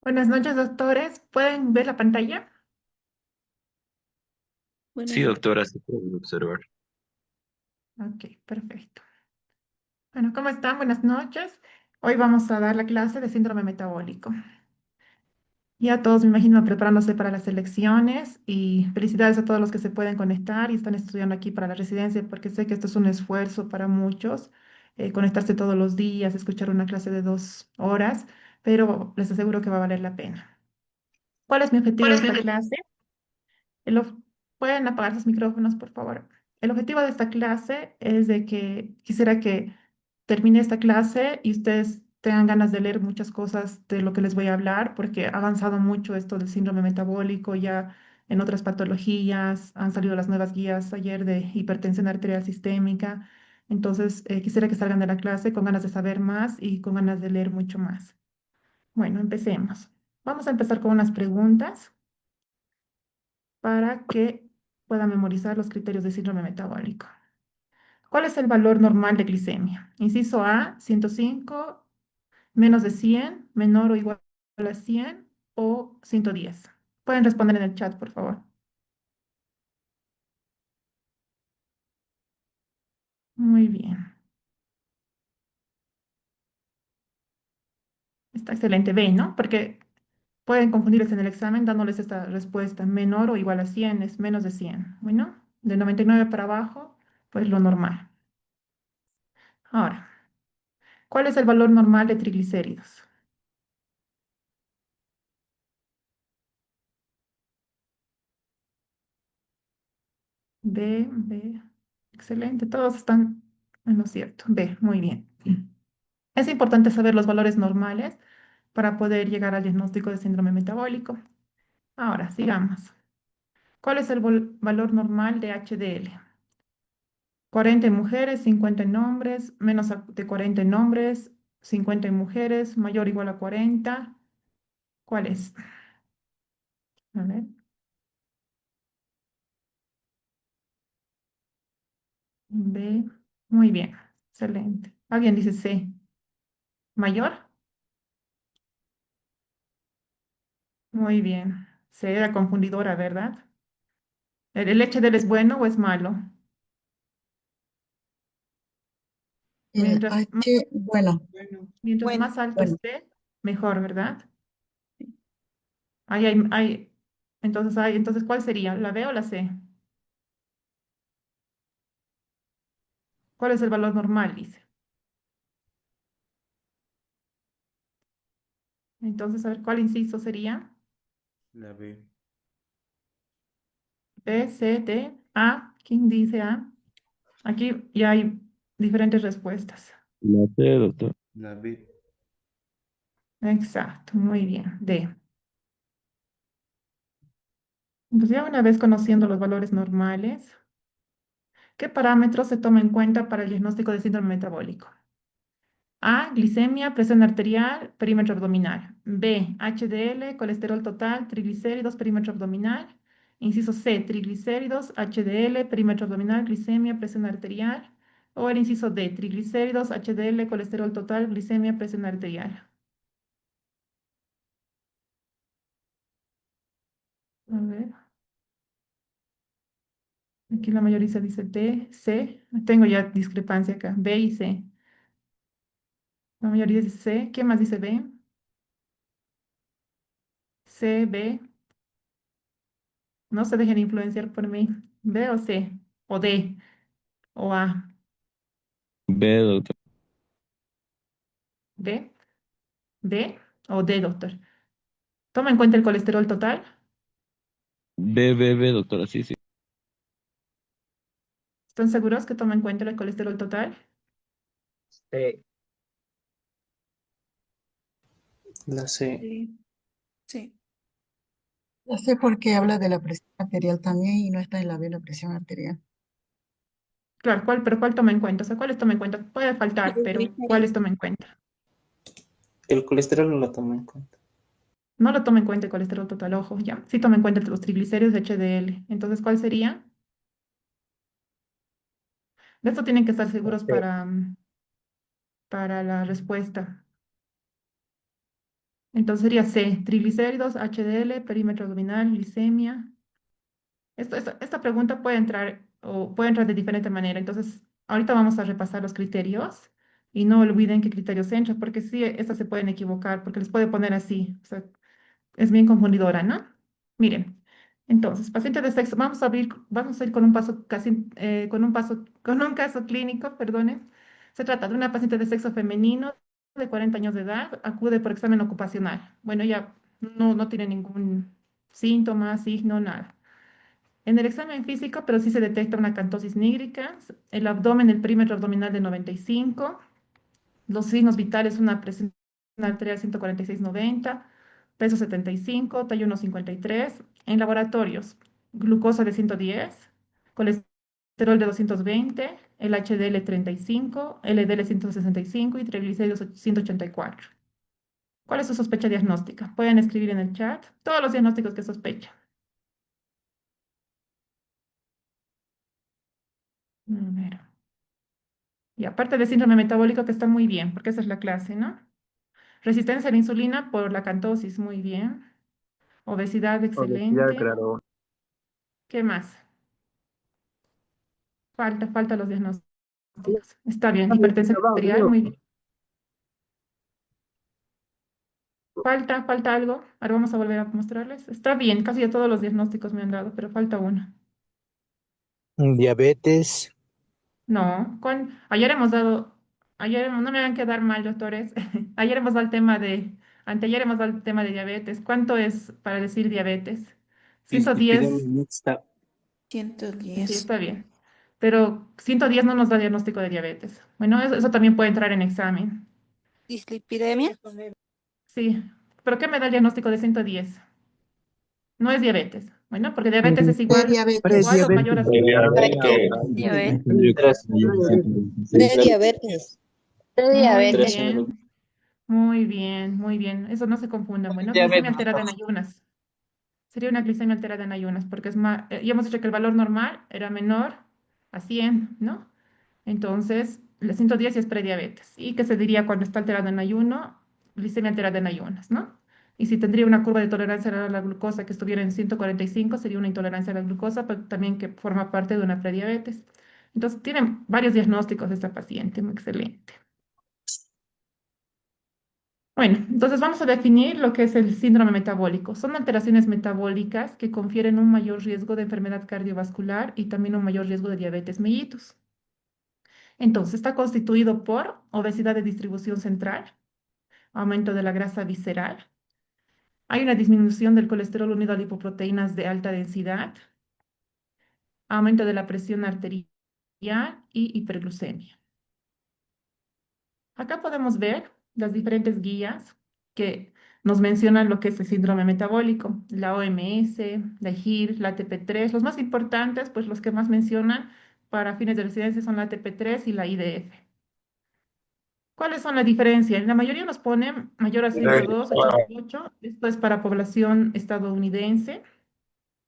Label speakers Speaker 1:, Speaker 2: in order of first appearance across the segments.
Speaker 1: Buenas noches, doctores. ¿Pueden ver la pantalla?
Speaker 2: Sí,
Speaker 3: Buenas,
Speaker 2: doctora, sí puedo observar.
Speaker 1: Ok, perfecto. Bueno, ¿cómo están? Buenas noches. Hoy vamos a dar la clase de síndrome metabólico. Ya todos me imagino preparándose para las elecciones y felicidades a todos los que se pueden conectar y están estudiando aquí para la residencia porque sé que esto es un esfuerzo para muchos, conectarse todos los días, escuchar una clase de 2 horas, pero les aseguro que va a valer la pena. ¿Cuál es mi objetivo
Speaker 2: ¿Cuál
Speaker 1: de
Speaker 2: es mi
Speaker 1: esta
Speaker 2: objetivo?
Speaker 1: clase? El of- ¿Pueden apagar sus micrófonos, por favor? El objetivo de esta clase es de que quisiera que termine esta clase y ustedes tengan ganas de leer muchas cosas de lo que les voy a hablar, porque ha avanzado mucho esto del síndrome metabólico, ya en otras patologías han salido las nuevas guías ayer de hipertensión arterial sistémica. Entonces, quisiera que salgan de la clase con ganas de saber más y con ganas de leer mucho más. Bueno, empecemos. Vamos a empezar con unas preguntas para que pueda memorizar los criterios de síndrome metabólico. ¿Cuál es el valor normal de glicemia? Inciso A, 105, menos de 100, menor o igual a 100 o 110. Pueden responder en el chat, por favor. Muy bien. Está excelente. B, ¿no? Porque pueden confundirles en el examen dándoles esta respuesta. Menor o igual a 100 es menos de 100. Bueno, de 99 para abajo, pues lo normal. Ahora, ¿cuál es el valor normal de triglicéridos? B, B. Excelente, todos están en lo cierto. B, muy bien. Es importante saber los valores normales para poder llegar al diagnóstico de síndrome metabólico. Ahora, sigamos. ¿Cuál es el valor normal de HDL? 40 en mujeres, 50 en hombres, menos de 40 en hombres, 50 en mujeres, mayor o igual a 40. ¿Cuál es? A ver, B. Muy bien, excelente. ¿Alguien dice C? ¿Mayor? Muy bien. C era confundidora, ¿verdad? ¿El HDL es bueno o es malo?
Speaker 3: el
Speaker 1: Mientras más,
Speaker 3: H, bueno,
Speaker 1: mientras
Speaker 3: bueno,
Speaker 1: más alto
Speaker 3: bueno,
Speaker 1: esté, mejor, ¿verdad? Entonces, ¿cuál sería? ¿La B o la C? ¿Cuál es el valor normal? Dice. Entonces, a ver, ¿cuál inciso sería?
Speaker 4: La B.
Speaker 1: B, C, D, A. ¿Quién dice A? Aquí ya hay diferentes respuestas.
Speaker 2: La sé, doctor.
Speaker 4: La B.
Speaker 1: Exacto, muy bien. D. Entonces, ya una vez conociendo los valores normales, ¿qué parámetros se toma en cuenta para el diagnóstico de síndrome metabólico? A, glicemia, presión arterial, perímetro abdominal. B, HDL, colesterol total, triglicéridos, perímetro abdominal. Inciso C, triglicéridos, HDL, perímetro abdominal, glicemia, presión arterial. O el inciso D, triglicéridos, HDL, colesterol total, glicemia, presión arterial. A ver, aquí la mayoría dice D, C. Tengo ya discrepancia acá. B y C. La mayoría dice C. ¿Quién más dice B? C, B. No se dejen influenciar por mí. B o C. O D. O A.
Speaker 2: B, doctor.
Speaker 1: D, D o D, doctor. Toma en cuenta el colesterol total.
Speaker 2: B, B, B, doctora, sí, sí.
Speaker 1: ¿Están seguros que toma en cuenta el colesterol total?
Speaker 4: Sí. La C.
Speaker 3: sí, sí. Ya sé por qué habla de la presión arterial también y no está en la B la presión arterial.
Speaker 1: Claro, pero ¿cuál toma en cuenta? O sea, ¿cuáles toma en cuenta? Puede faltar, pero ¿cuáles toma en cuenta?
Speaker 4: El colesterol no lo tomo en cuenta.
Speaker 1: No lo toma en cuenta el colesterol total, ojo, ya. Sí toma en cuenta los triglicéridos de HDL. Entonces, ¿cuál sería? De esto tienen que estar
Speaker 4: La
Speaker 1: seguros
Speaker 4: C.
Speaker 1: para la respuesta. Entonces sería C, triglicéridos, HDL, perímetro abdominal, glicemia. Esta pregunta puede entrar o puede entrar de diferente manera. Entonces, ahorita vamos a repasar los criterios y no olviden qué criterios entran, porque sí, estas se pueden equivocar, porque les puede poner así. O sea, es bien confundidora, ¿no? Miren, entonces, paciente de sexo, vamos a ir con un paso casi, con un caso clínico, perdone. Se trata de una paciente de sexo femenino de 40 años de edad, acude por examen ocupacional. Bueno, ya no tiene ningún síntoma, signo, nada. En el examen físico, pero sí se detecta una acantosis nígrica, el abdomen, el perímetro abdominal de 95, los signos vitales, una presión arterial 146/90, peso 75, talla 1,53. En laboratorios, glucosa de 110, colesterol de 220, el HDL 35, LDL 165 y triglicéridos 184. ¿Cuál es su sospecha diagnóstica? Pueden escribir en el chat todos los diagnósticos que sospechan. A ver. Y aparte de síndrome metabólico, que está muy bien, porque esa es la clase, ¿no? Resistencia a la insulina por la cantosis, muy bien. Obesidad,
Speaker 5: Obesidad,
Speaker 1: excelente.
Speaker 5: grado 1.
Speaker 1: ¿Qué más? Falta los diagnósticos. Está bien. Hipertensión arterial, muy bien. Falta algo. Ahora vamos a volver a mostrarles. Está bien, casi ya todos los diagnósticos me han dado, pero falta uno.
Speaker 5: Diabetes.
Speaker 1: No, no me hagan quedar mal, doctores. Ayer hemos dado el tema anteayer hemos dado el tema de diabetes. ¿Cuánto es para decir diabetes?
Speaker 4: Dislipidemia
Speaker 1: 110.
Speaker 4: mixta.
Speaker 1: Sí,
Speaker 6: 110.
Speaker 1: está bien. Pero 110 no nos da diagnóstico de diabetes. Bueno, eso también puede entrar en examen.
Speaker 6: Dislipidemia.
Speaker 1: Sí, pero ¿qué me da el diagnóstico de 110? No es diabetes. Bueno, porque diabetes es igual o mayor a
Speaker 3: Prediabetes.
Speaker 1: 100.
Speaker 6: Diabetes.
Speaker 4: Tres.
Speaker 6: Prediabetes.
Speaker 1: Muy
Speaker 4: Tres,
Speaker 6: Prediabetes.
Speaker 4: señor.
Speaker 1: bien, muy bien, muy bien. Eso no se confundan. Bueno, glicemia
Speaker 4: Diabetes.
Speaker 1: alterada en ayunas. Sería una glicemia alterada en ayunas, porque es más, ya hemos dicho que el valor normal era menor a 100, ¿no? Entonces, la 110 ya es prediabetes. ¿Y qué se diría cuando está alterado en ayuno? Glicemia alterada en ayunas, ¿no? Y si tendría una curva de tolerancia a la glucosa que estuviera en 145, sería una intolerancia a la glucosa, pero también que forma parte de una prediabetes. Entonces, tienen varios diagnósticos esta paciente, muy excelente. Bueno, entonces vamos a definir lo que es el síndrome metabólico. Son alteraciones metabólicas que confieren un mayor riesgo de enfermedad cardiovascular y también un mayor riesgo de diabetes mellitus. Entonces, está constituido por obesidad de distribución central, aumento de la grasa visceral, hay una disminución del colesterol unido a lipoproteínas de alta densidad, aumento de la presión arterial y hiperglucemia. Acá podemos ver las diferentes guías que nos mencionan lo que es el síndrome metabólico, la OMS, la GIR, la ATP3. Los más importantes, pues los que más mencionan para fines de residencia son la ATP3 y la IDF. ¿Cuáles son las diferencias? La mayoría nos ponen mayor a 102, 88. Esto es para población estadounidense.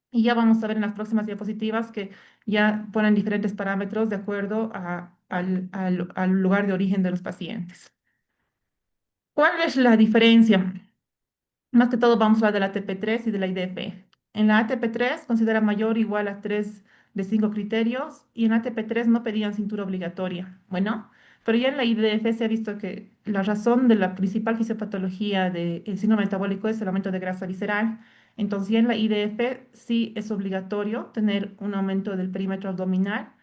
Speaker 1: Y ya vamos a ver en las próximas diapositivas que ya ponen diferentes parámetros de acuerdo al lugar de origen de los pacientes. ¿Cuál es la diferencia? Más que todo vamos a hablar de la ATP3 y de la IDP. En la ATP3 considera mayor o igual a 3 de 5 criterios y en la ATP3 no pedían cintura obligatoria. Bueno, pero ya en la IDF se ha visto que la razón de la principal fisiopatología del síndrome metabólico es el aumento de grasa visceral. Entonces ya en la IDF sí es obligatorio tener un aumento del perímetro abdominal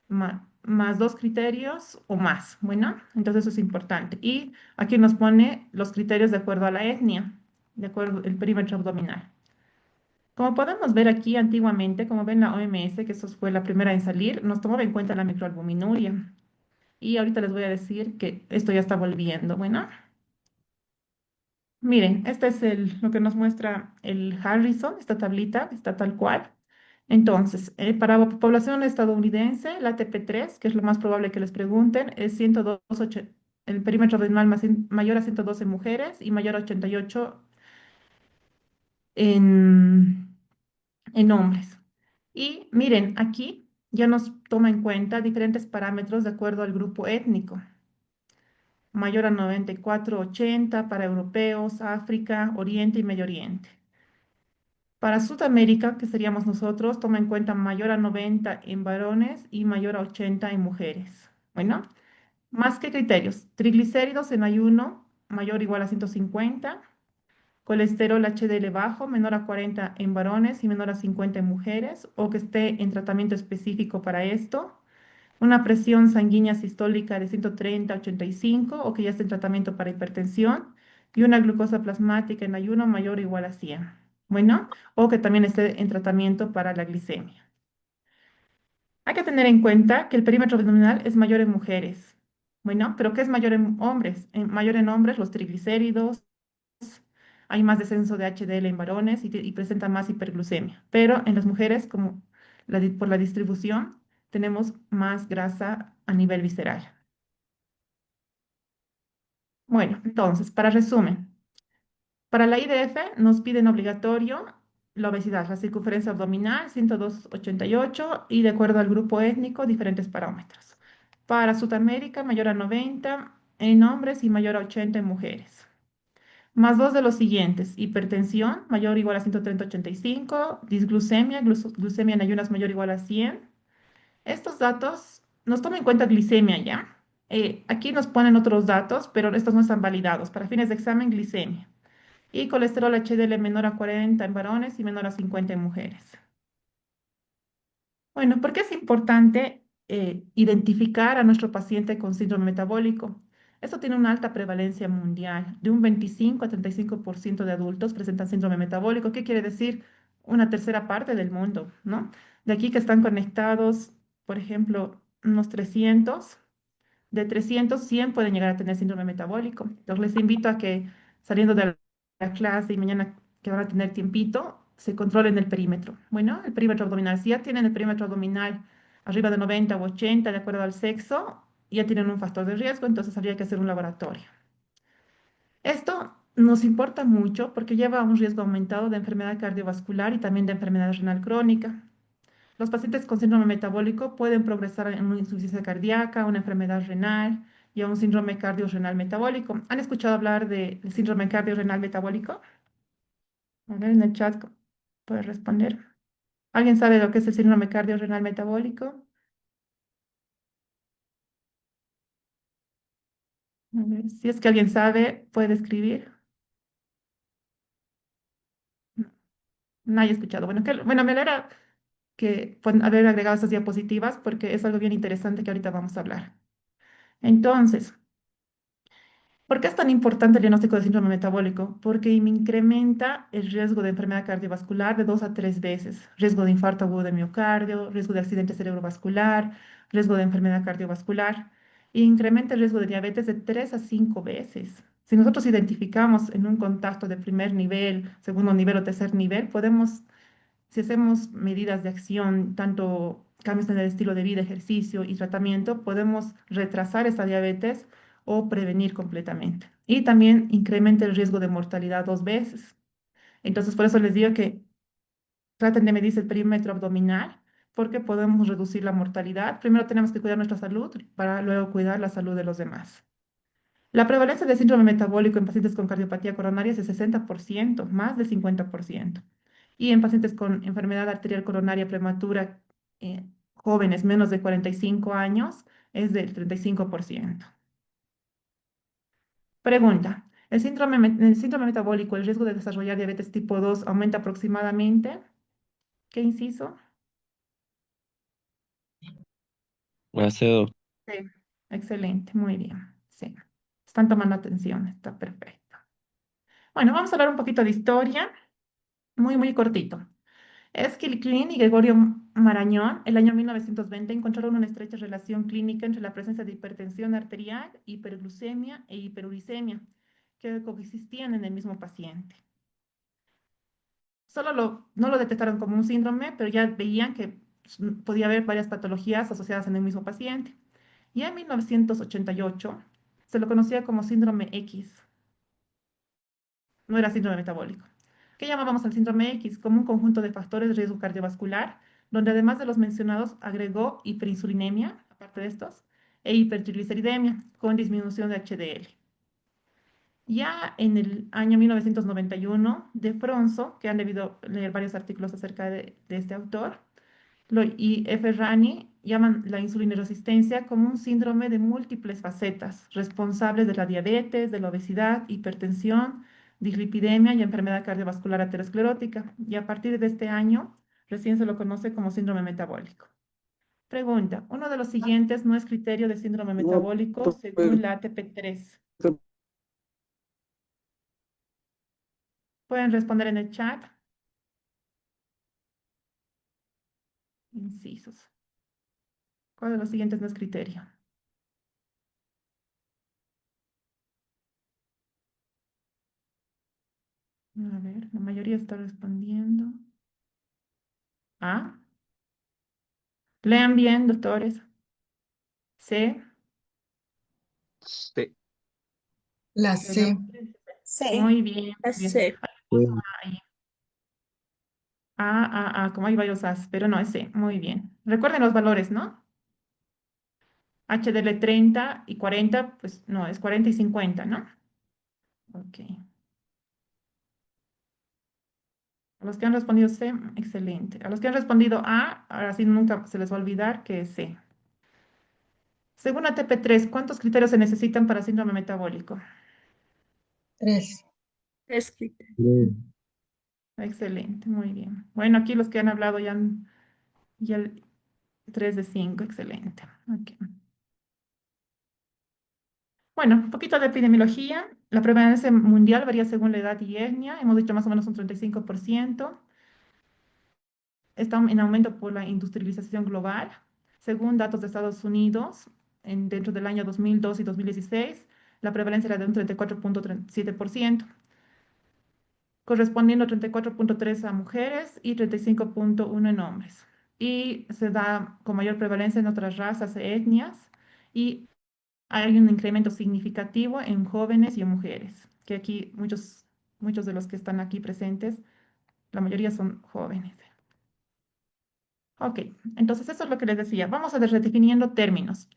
Speaker 1: más dos criterios o más. Bueno, entonces eso es importante. Y aquí nos pone los criterios de acuerdo a la etnia, de acuerdo al perímetro abdominal. Como podemos ver aquí antiguamente, como ven la OMS, que eso fue la primera en salir, nos tomaba en cuenta la microalbuminuria. Y ahorita les voy a decir que esto ya está volviendo. Bueno, miren, este es lo que nos muestra el Harrison, esta tablita, está tal cual. Entonces, para la población estadounidense, la TP3, que es lo más probable que les pregunten, es 102, el perímetro abdominal mayor a 112 mujeres y mayor a 88 en, en hombres. Y miren, aquí ya nos toma en cuenta diferentes parámetros de acuerdo al grupo étnico. mayor a 94,80 para europeos, África, Oriente y Medio Oriente. Para Sudamérica, que seríamos nosotros, toma en cuenta mayor a 90 en varones y mayor a 80 en mujeres. Bueno, más que criterios. Triglicéridos en ayuno, mayor o igual a 150. Colesterol HDL bajo, menor a 40 en varones y menor a 50 en mujeres, o que esté en tratamiento específico para esto. Una presión sanguínea sistólica de 130/85 o que ya esté en tratamiento para hipertensión. Y una glucosa plasmática en ayuno mayor o igual a 100. Bueno, o que también esté en tratamiento para la glicemia. Hay que tener en cuenta que el perímetro abdominal es mayor en mujeres. Bueno, pero ¿qué es mayor en hombres? Mayor en hombres, los triglicéridos, hay más descenso de HDL en varones y presenta más hiperglucemia. Pero en las mujeres, como por la distribución, tenemos más grasa a nivel visceral. Bueno, entonces, para resumen, para la IDF nos piden obligatorio la obesidad, la circunferencia abdominal 102,88 y de acuerdo al grupo étnico diferentes parámetros. Para Sudamérica mayor a 90 en hombres y mayor a 80 en mujeres. Más dos de los siguientes, hipertensión mayor o igual a 130/85, disglucemia, glucemia en ayunas mayor o igual a 100. Estos datos nos toman en cuenta glicemia ya. Aquí nos ponen otros datos, pero estos no están validados. Para fines de examen, glicemia. Y colesterol HDL menor a 40 en varones y menor a 50 en mujeres. Bueno, ¿por qué es importante identificar a nuestro paciente con síndrome metabólico? Esto tiene una alta prevalencia mundial. De un 25 a 35% de adultos presentan síndrome metabólico. ¿Qué quiere decir? Una tercera parte del mundo, ¿no? De aquí que están conectados, por ejemplo, unos 300. De 300, 100 pueden llegar a tener síndrome metabólico. Entonces les invito a que saliendo de la clase y mañana que van a tener tiempito, se controlen el perímetro. Bueno, el perímetro abdominal. Si ya tienen el perímetro abdominal arriba de 90 o 80, de acuerdo al sexo, ya tienen un factor de riesgo, entonces habría que hacer un laboratorio. Esto nos importa mucho porque lleva a un riesgo aumentado de enfermedad cardiovascular y también de enfermedad renal crónica. Los pacientes con síndrome metabólico pueden progresar en una insuficiencia cardíaca, una enfermedad renal y a un síndrome cardiorrenal metabólico. ¿Han escuchado hablar del síndrome cardiorrenal metabólico? A ver, en el chat puede responder. ¿Alguien sabe lo que es el síndrome cardiorrenal metabólico? A ver, si es que alguien sabe, puede escribir. No, nadie ha escuchado. Bueno, bueno, me alegra que haber agregado estas diapositivas porque es algo bien interesante que ahorita vamos a hablar. Entonces, ¿por qué es tan importante el diagnóstico de síndrome metabólico? Porque me incrementa el riesgo de enfermedad cardiovascular de 2 a 3 veces, riesgo de infarto agudo de miocardio, riesgo de accidente cerebrovascular, riesgo de enfermedad cardiovascular, e incrementa el riesgo de diabetes de 3 a 5 veces. Si nosotros identificamos en un contacto de primer nivel, segundo nivel o tercer nivel, podemos, si hacemos medidas de acción, tanto cambios en el estilo de vida, ejercicio y tratamiento, podemos retrasar esta diabetes o prevenir completamente. Y también incrementa el riesgo de mortalidad 2 veces. Entonces, por eso les digo que traten de medirse el perímetro abdominal, porque podemos reducir la mortalidad. Primero tenemos que cuidar nuestra salud para luego cuidar la salud de los demás. La prevalencia de síndrome metabólico en pacientes con cardiopatía coronaria es de 60%, más del 50%. Y en pacientes con enfermedad arterial coronaria prematura, jóvenes menos de 45 años, es del 35%. Pregunta, ¿el síndrome metabólico, el riesgo de desarrollar diabetes tipo 2 aumenta aproximadamente? ¿Qué inciso?
Speaker 2: Acedo.
Speaker 1: Sí. Excelente, muy bien. Sí, están tomando atención, está perfecto. Bueno, vamos a hablar un poquito de historia, muy, muy cortito. Klein y Gregorio Marañón, el año 1920, encontraron una estrecha relación clínica entre la presencia de hipertensión arterial, hiperglucemia e hiperuricemia, que coexistían en el mismo paciente. No lo detectaron como un síndrome, pero ya veían que podía haber varias patologías asociadas en el mismo paciente. Y en 1988 se lo conocía como síndrome X, no era síndrome metabólico. ¿Qué llamábamos al síndrome X? Como un conjunto de factores de riesgo cardiovascular, donde además de los mencionados agregó hiperinsulinemia, aparte de estos, e hipertrigliceridemia con disminución de HDL. Ya en el año 1991, de Fronzo, que han debido leer varios artículos acerca de este autor, y Ferrani llaman la insulineresistencia como un síndrome de múltiples facetas, responsable de la diabetes, de la obesidad, hipertensión, dislipidemia y enfermedad cardiovascular aterosclerótica. Y a partir de este año, recién se lo conoce como síndrome metabólico. Pregunta, uno de los siguientes no es criterio de síndrome
Speaker 5: No,
Speaker 1: metabólico según
Speaker 5: pues,
Speaker 1: la ATP3. Pueden responder en el chat. Incisos. ¿Cuál de los siguientes no es criterio? A ver, la mayoría está respondiendo. A. Lean bien, doctores. C.
Speaker 5: sí.
Speaker 3: La
Speaker 1: Que la-
Speaker 3: C.
Speaker 6: Sí,
Speaker 1: Muy bien,
Speaker 6: la
Speaker 1: muy bien.
Speaker 6: C.
Speaker 2: Sí.
Speaker 1: Ahí. Como hay varios As, pero no es C. Muy bien. Recuerden los valores, ¿no? HDL 30 y 40, pues no, es 40 y 50, ¿no? Ok. A los que han respondido C, excelente. A los que han respondido A, ahora sí nunca se les va a olvidar que es C. Según ATP3, ¿cuántos criterios se necesitan para síndrome metabólico?
Speaker 3: 3.
Speaker 6: Escrita.
Speaker 2: Sí.
Speaker 1: Excelente, muy bien. Bueno, aquí los que han hablado ya el 3 de 5, excelente. Ok. Bueno, un poquito de epidemiología. La prevalencia mundial varía según la edad y etnia. Hemos dicho más o menos un 35%. Está en aumento por la industrialización global. Según datos de Estados Unidos, dentro del año 2002 y 2016, la prevalencia era de un 34.7%, correspondiendo a 34.3 a mujeres y 35.1 en hombres. Y se da con mayor prevalencia en otras razas e etnias y hay un incremento significativo en jóvenes y en mujeres, que aquí muchos de los que están aquí presentes, la mayoría son jóvenes. Ok, entonces eso es lo que les decía. Vamos a ir redefiniendo términos.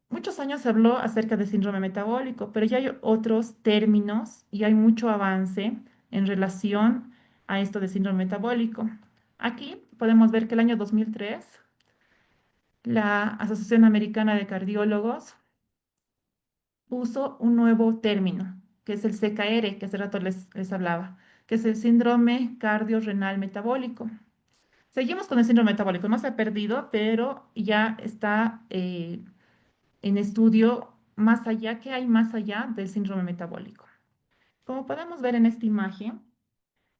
Speaker 1: Muchos años se habló acerca de síndrome metabólico, pero ya hay otros términos y hay mucho avance en relación a esto de síndrome metabólico. Aquí podemos ver que el año 2003, la Asociación Americana de Cardiólogos puso un nuevo término, que es el CKR, que hace rato les hablaba, que es el síndrome cardiorrenal metabólico. Seguimos con el síndrome metabólico, no se ha perdido, pero ya está en estudio más allá, ¿qué hay más allá del síndrome metabólico? Como podemos ver en esta imagen,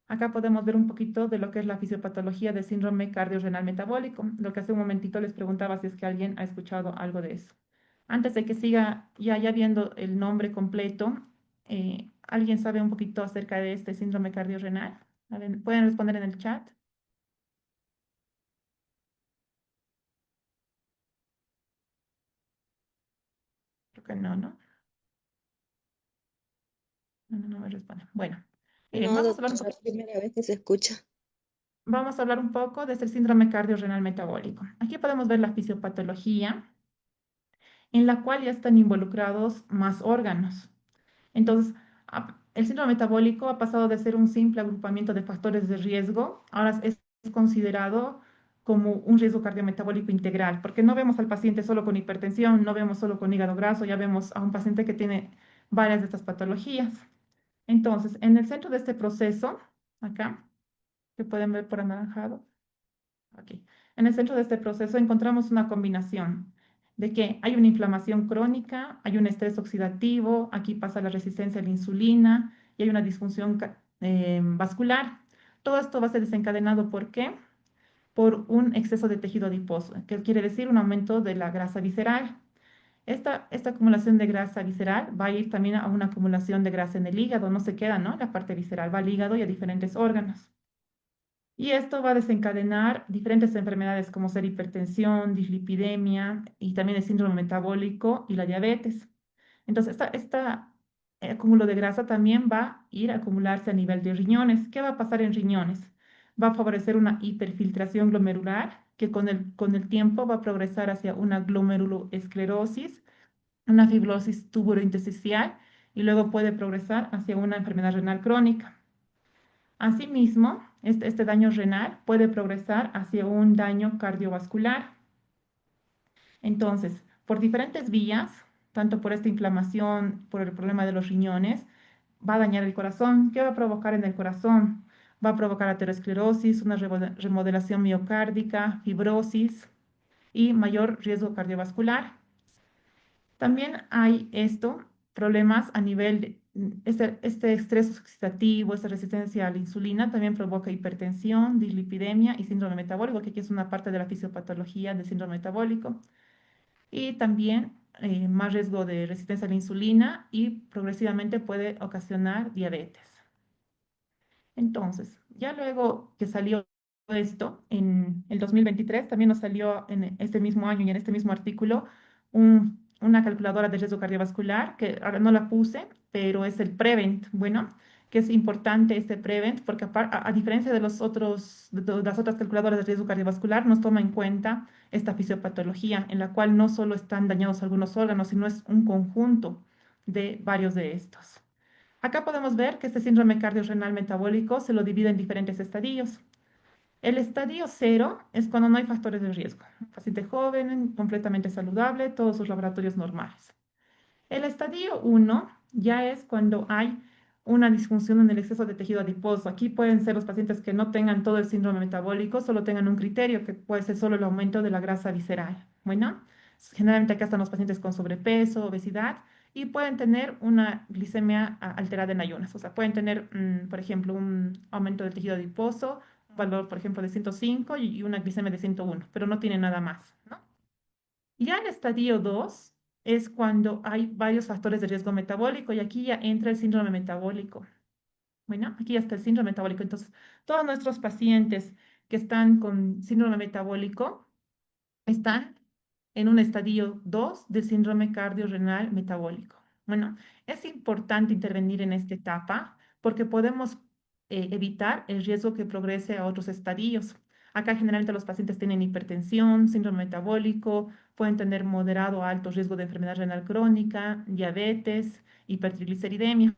Speaker 1: acá podemos ver un poquito de lo que es la fisiopatología del síndrome cardiorrenal metabólico, lo que hace un momentito les preguntaba si es que alguien ha escuchado algo de eso. Antes de que siga ya viendo el nombre completo, ¿alguien sabe un poquito acerca de este síndrome cardiorrenal? A ver, ¿pueden responder en el chat? Creo que no, ¿no? No me responden. Bueno, miren,
Speaker 6: No, doctora, primera vez que se escucha.
Speaker 1: vamos a hablar un poco de este síndrome cardiorrenal metabólico. Aquí podemos ver la fisiopatología, en la cual ya están involucrados más órganos. Entonces, el síndrome metabólico ha pasado de ser un simple agrupamiento de factores de riesgo, ahora es considerado como un riesgo cardiometabólico integral, porque no vemos al paciente solo con hipertensión, no vemos solo con hígado graso, ya vemos a un paciente que tiene varias de estas patologías. Entonces, en el centro de este proceso, acá, que pueden ver por anaranjado, aquí, en el centro de este proceso encontramos una combinación de que hay una inflamación crónica, hay un estrés oxidativo, aquí pasa la resistencia a la insulina y hay una disfunción vascular. Todo esto va a ser desencadenado ¿por qué? Por un exceso de tejido adiposo, que quiere decir un aumento de la grasa visceral. Esta acumulación de grasa visceral va a ir también a una acumulación de grasa en el hígado, no se queda, ¿no? La parte visceral va al hígado y a diferentes órganos. Y esto va a desencadenar diferentes enfermedades como ser hipertensión, dislipidemia y también el síndrome metabólico y la diabetes. Entonces, este acúmulo de grasa también va a ir a acumularse a nivel de riñones. ¿Qué va a pasar en riñones? Va a favorecer una hiperfiltración glomerular que con el tiempo va a progresar hacia una glomeruloesclerosis, una fibrosis tubulointersticial y luego puede progresar hacia una enfermedad renal crónica. Asimismo, este daño renal puede progresar hacia un daño cardiovascular. Entonces, por diferentes vías, tanto por esta inflamación, por el problema de los riñones, va a dañar el corazón. ¿Qué va a provocar en el corazón? Va a provocar aterosclerosis, una remodelación miocárdica, fibrosis y mayor riesgo cardiovascular. También hay problemas a nivel de este estrés oxidativo, esta resistencia a la insulina, también provoca hipertensión, dislipidemia y síndrome metabólico, que aquí es una parte de la fisiopatología del síndrome metabólico. Y también más riesgo de resistencia a la insulina y progresivamente puede ocasionar diabetes. Entonces, ya luego que salió esto, en el 2023, también nos salió en este mismo año y en este mismo artículo una calculadora de riesgo cardiovascular, que ahora no la puse, pero es el Prevent. Bueno, que es importante este Prevent, porque a diferencia de de las otras calculadoras de riesgo cardiovascular, nos toma en cuenta esta fisiopatología, en la cual no solo están dañados algunos órganos, sino es un conjunto de varios de estos. Acá podemos ver que este síndrome cardiorrenal metabólico se lo divide en diferentes estadios. El estadio cero es cuando no hay factores de riesgo. Paciente joven, completamente saludable, todos sus laboratorios normales. El estadio uno ya es cuando hay una disfunción en el exceso de tejido adiposo. Aquí pueden ser los pacientes que no tengan todo el síndrome metabólico, solo tengan un criterio que puede ser solo el aumento de la grasa visceral. Bueno, generalmente acá están los pacientes con sobrepeso, obesidad y pueden tener una glicemia alterada en ayunas. O sea, pueden tener, por ejemplo, un aumento del tejido adiposo, un valor, por ejemplo, de 105 y una glicemia de 101, pero no tiene nada más, ¿no? Ya el estadio 2 es cuando hay varios factores de riesgo metabólico y aquí ya entra el síndrome metabólico. Bueno, aquí ya está el síndrome metabólico. Entonces, todos nuestros pacientes que están con síndrome metabólico están en un estadio 2 de síndrome cardiorrenal metabólico. Bueno, es importante intervenir en esta etapa porque podemos evitar el riesgo que progrese a otros estadios. Acá generalmente los pacientes tienen hipertensión, síndrome metabólico, pueden tener moderado o alto riesgo de enfermedad renal crónica, diabetes, hipertrigliceridemia.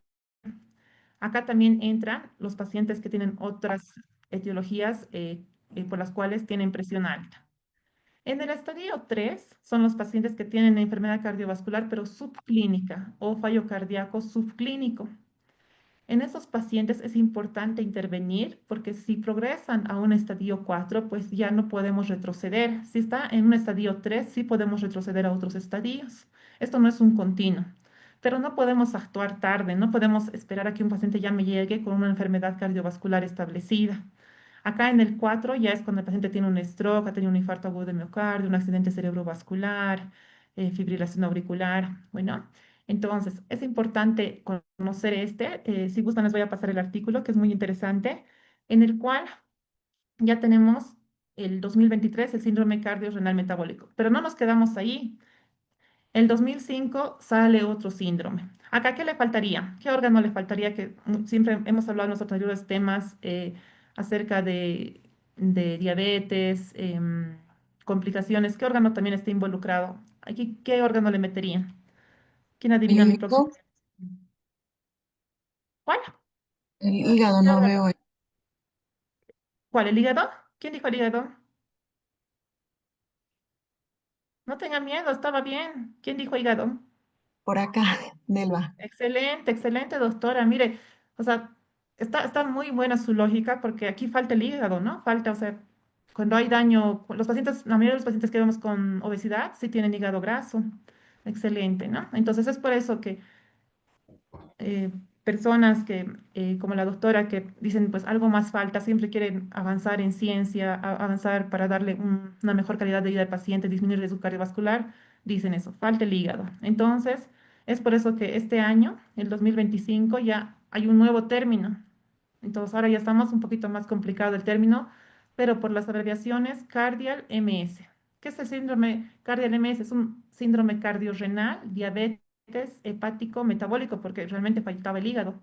Speaker 1: Acá también entran los pacientes que tienen otras etiologías por las cuales tienen presión alta. En el estadio 3 son los pacientes que tienen enfermedad cardiovascular pero subclínica o fallo cardíaco subclínico. En esos pacientes es importante intervenir porque si progresan a un estadio 4, pues ya no podemos retroceder. Si está en un estadio 3, sí podemos retroceder a otros estadios. Esto no es un continuo, pero no podemos actuar tarde, no podemos esperar a que un paciente ya me llegue con una enfermedad cardiovascular establecida. Acá en el 4 ya es cuando el paciente tiene un stroke, ha tenido un infarto agudo de miocardio, un accidente cerebrovascular, fibrilación auricular. Bueno, entonces es importante conocer si gustan les voy a pasar el artículo que es muy interesante, en el cual ya tenemos el 2023 el síndrome cardiorrenal metabólico. Pero no nos quedamos ahí. El 2005 sale otro síndrome. Acá, ¿qué le faltaría? ¿Qué órgano le faltaría? Que siempre hemos hablado en los anteriores temas acerca de diabetes, complicaciones. ¿Qué órgano también está involucrado? Aquí, ¿qué órgano le meterían? ¿Quién
Speaker 3: El
Speaker 1: adivina mi próximo?
Speaker 3: hígado,
Speaker 1: ¿Cuál?
Speaker 3: el hígado
Speaker 1: ¿Qué
Speaker 3: no
Speaker 1: órgano?
Speaker 3: veo
Speaker 1: ¿Cuál? ¿El hígado? ¿Quién dijo el hígado? No tenga miedo, estaba bien. ¿Quién dijo hígado?
Speaker 3: por acá, Nelva.
Speaker 1: Excelente, excelente, doctora. Mire, o sea, está muy buena su lógica porque aquí falta el hígado, ¿no? Falta, o sea, cuando hay daño, los pacientes, la mayoría de los pacientes que vemos con obesidad sí tienen hígado graso. Excelente, ¿no? Entonces es por eso que eh, personas como la doctora, que dicen, pues algo más falta, siempre quieren avanzar en ciencia, avanzar para darle una mejor calidad de vida al paciente, disminuir el riesgo cardiovascular, dicen eso, falta el hígado. Entonces, es por eso que este año, el 2025, ya hay un nuevo término. Entonces, ahora ya estamos un poquito más complicado el término, pero por las abreviaciones, Cardial MS. ¿Qué es el síndrome Cardial MS? Es un síndrome cardiorrenal, diabetes hepático metabólico, porque realmente faltaba el hígado.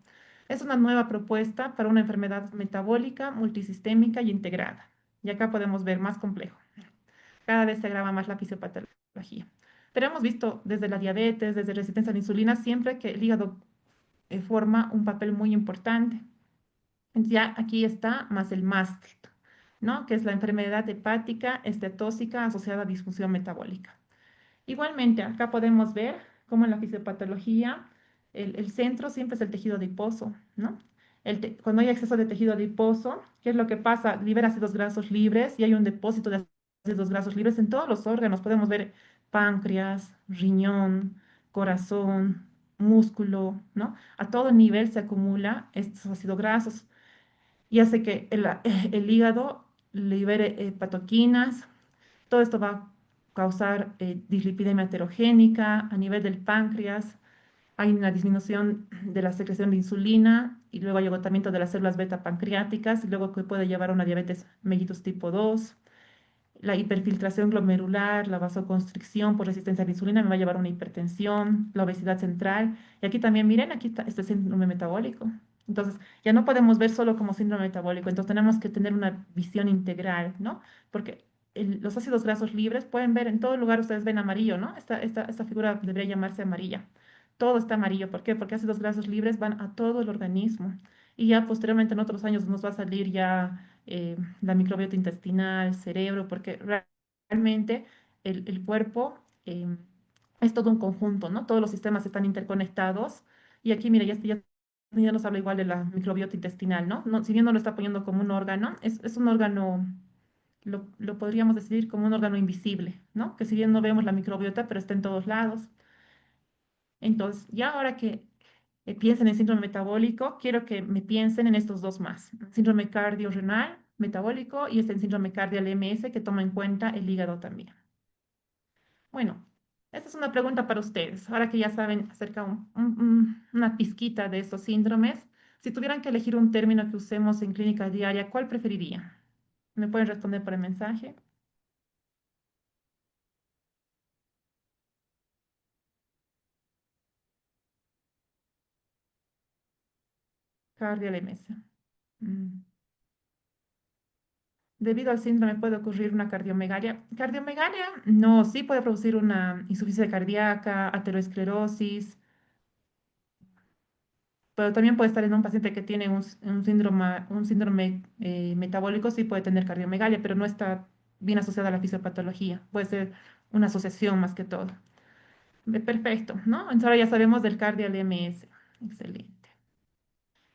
Speaker 1: Es una nueva propuesta para una enfermedad metabólica, multisistémica y integrada. Y acá podemos ver más complejo. Cada vez se agrava más la fisiopatología. Pero hemos visto desde la diabetes, desde resistencia a la insulina, siempre que el hígado forma un papel muy importante. Ya aquí está más el máster, ¿no? Que es la enfermedad hepática esteatóxica asociada a disfunción metabólica. Igualmente, acá podemos ver cómo en la fisiopatología el centro siempre es el tejido adiposo, ¿no? Cuando hay exceso de tejido adiposo, ¿qué es lo que pasa? Libera ácidos grasos libres y hay un depósito de ácidos grasos libres en todos los órganos. Podemos ver páncreas, riñón, corazón, músculo, ¿no? A todo nivel se acumula estos ácidos grasos y hace que el hígado libere hepatoquinas. Todo esto va a causar dislipidemia heterogénica a nivel del páncreas. Hay una disminución de la secreción de insulina y luego hay agotamiento de las células beta pancreáticas y luego que puede llevar a una diabetes mellitus tipo 2. La hiperfiltración glomerular, la vasoconstricción por resistencia a la insulina me va a llevar a una hipertensión, la obesidad central. Y aquí también, miren, aquí está este síndrome metabólico. Entonces, ya no podemos ver solo como síndrome metabólico, entonces tenemos que tener una visión integral, ¿no? Porque los ácidos grasos libres pueden ver en todo lugar, ustedes ven amarillo, ¿no? Esta figura debería llamarse amarilla. Todo está amarillo. ¿Por qué? Porque ácidos grasos libres van a todo el organismo. Y ya posteriormente en otros años nos va a salir ya la microbiota intestinal, cerebro, porque realmente el cuerpo es todo un conjunto, ¿no? Todos los sistemas están interconectados. Y aquí, mira, ya nos habla igual de la microbiota intestinal, ¿no? Si bien no lo está poniendo como un órgano, es un órgano, lo podríamos decir como un órgano invisible, ¿no? Que si bien no vemos la microbiota, pero está en todos lados. Entonces, ya ahora que piensen en síndrome metabólico, quiero que me piensen en estos dos más. Síndrome cardiorrenal metabólico y este síndrome cardial MS que toma en cuenta el hígado también. Bueno, esta es una pregunta para ustedes. Ahora que ya saben acerca una pizquita de estos síndromes, si tuvieran que elegir un término que usemos en clínica diaria, ¿cuál preferirían? ¿Me pueden responder por el mensaje? Cardial MS. Mm. Debido al síndrome puede ocurrir una cardiomegalia. Cardiomegalia, no, sí puede producir una insuficiencia cardíaca, aterosclerosis, pero también puede estar en un paciente que tiene un síndrome metabólico, sí puede tener cardiomegalia, pero no está bien asociada a la fisiopatología. Puede ser una asociación más que todo. Perfecto, ¿no? Entonces ahora ya sabemos del cardial MS. Excelente.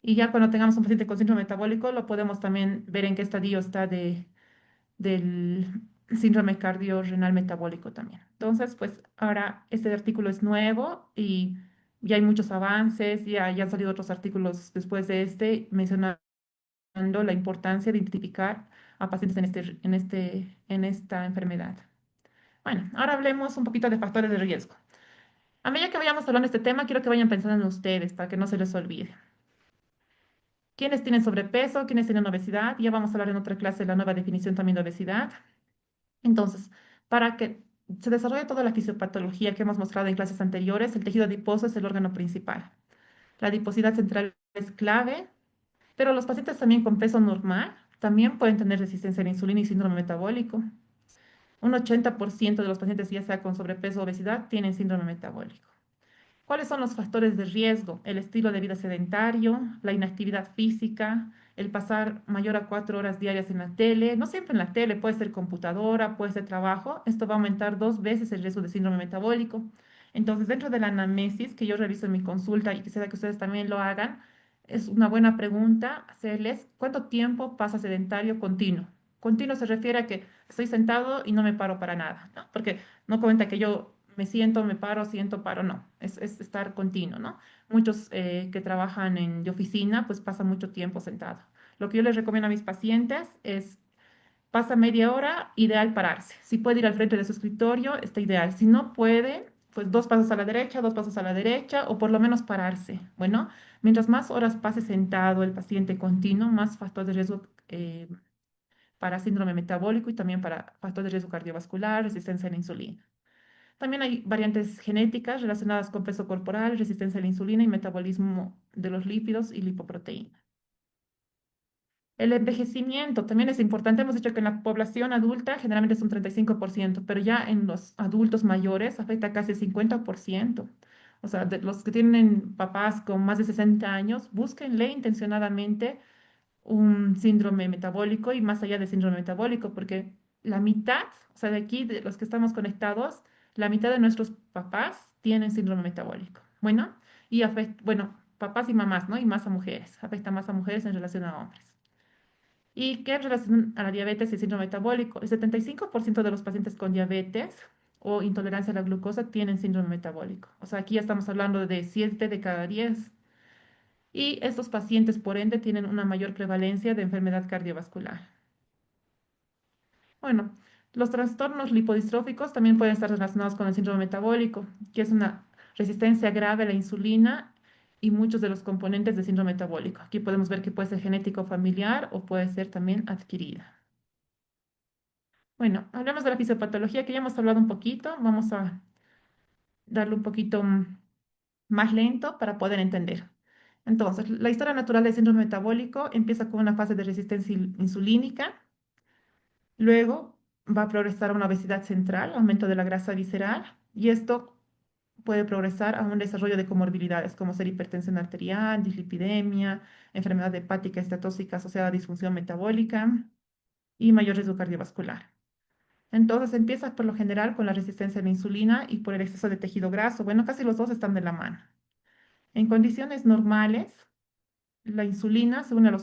Speaker 1: Y ya cuando tengamos un paciente con síndrome metabólico, lo podemos también ver en qué estadio está del síndrome cardiorrenal metabólico también. Entonces, pues ahora este artículo es nuevo y ya hay muchos avances, ya han salido otros artículos después de este mencionando la importancia de identificar a pacientes en esta enfermedad. Bueno, ahora hablemos un poquito de factores de riesgo. A medida que vayamos hablando de este tema, quiero que vayan pensando en ustedes para que no se les olvide. ¿Quiénes tienen sobrepeso? ¿Quiénes tienen obesidad? Ya vamos a hablar en otra clase de la nueva definición también de obesidad. Entonces, para que se desarrolle toda la fisiopatología que hemos mostrado en clases anteriores, el tejido adiposo es el órgano principal. La adiposidad central es clave, pero los pacientes también con peso normal también pueden tener resistencia a la insulina y síndrome metabólico. Un 80% de los pacientes, ya sea con sobrepeso o obesidad, tienen síndrome metabólico. ¿Cuáles son los factores de riesgo? El estilo de vida sedentario, la inactividad física, el pasar mayor a 4 horas diarias en la tele, no siempre en la tele, puede ser computadora, puede ser trabajo. Esto va a aumentar 2 veces el riesgo de síndrome metabólico. Entonces, dentro de la anamnesis que yo realizo en mi consulta y quisiera que ustedes también lo hagan, es una buena pregunta hacerles cuánto tiempo pasa sedentario continuo. Continuo se refiere a que estoy sentado y no me paro para nada, ¿no? Porque no comenta que yo me siento, me paro, siento, paro, no, es estar continuo, ¿no? Muchos que trabajan de oficina, pues pasan mucho tiempo sentado. Lo que yo les recomiendo a mis pacientes es, pasa media hora, ideal pararse. Si puede ir al frente de su escritorio, está ideal. Si no puede, pues 2 pasos a la derecha, 2 pasos a la derecha, o por lo menos pararse. Bueno, mientras más horas pase sentado el paciente continuo, más factor de riesgo para síndrome metabólico y también para factor de riesgo cardiovascular, resistencia a la insulina. También hay variantes genéticas relacionadas con peso corporal, resistencia a la insulina y metabolismo de los lípidos y lipoproteína. El envejecimiento también es importante. Hemos dicho que en la población adulta generalmente es un 35%, pero ya en los adultos mayores afecta casi el 50%. O sea, de los que tienen papás con más de 60 años, búsquenle intencionadamente un síndrome metabólico y más allá de síndrome metabólico, porque la mitad, o sea, de aquí, de los que estamos conectados, la mitad de nuestros papás tienen síndrome metabólico. Bueno, y afecta, bueno, papás y mamás, ¿no? Y más a mujeres, afecta más a mujeres en relación a hombres. ¿Y qué en relación a la diabetes y síndrome metabólico? El 75% de los pacientes con diabetes o intolerancia a la glucosa tienen síndrome metabólico. O sea, aquí ya estamos hablando de 7 de cada 10. Y estos pacientes, por ende, tienen una mayor prevalencia de enfermedad cardiovascular. Bueno, los trastornos lipodistróficos también pueden estar relacionados con el síndrome metabólico, que es una resistencia grave a la insulina y muchos de los componentes del síndrome metabólico. Aquí podemos ver que puede ser genético familiar o puede ser también adquirida. Bueno, hablemos de la fisiopatología, que ya hemos hablado un poquito. Vamos a darle un poquito más lento para poder entender. Entonces, la historia natural del síndrome metabólico empieza con una fase de resistencia insulínica, luego va a progresar a una obesidad central, aumento de la grasa visceral, y esto puede progresar a un desarrollo de comorbilidades como ser hipertensión arterial, dislipidemia, enfermedad hepática esteatóxica asociada a disfunción metabólica y mayor riesgo cardiovascular. Entonces empieza por lo general con la resistencia a la insulina y por el exceso de tejido graso. Bueno, casi los dos están de la mano. En condiciones normales, la insulina se une a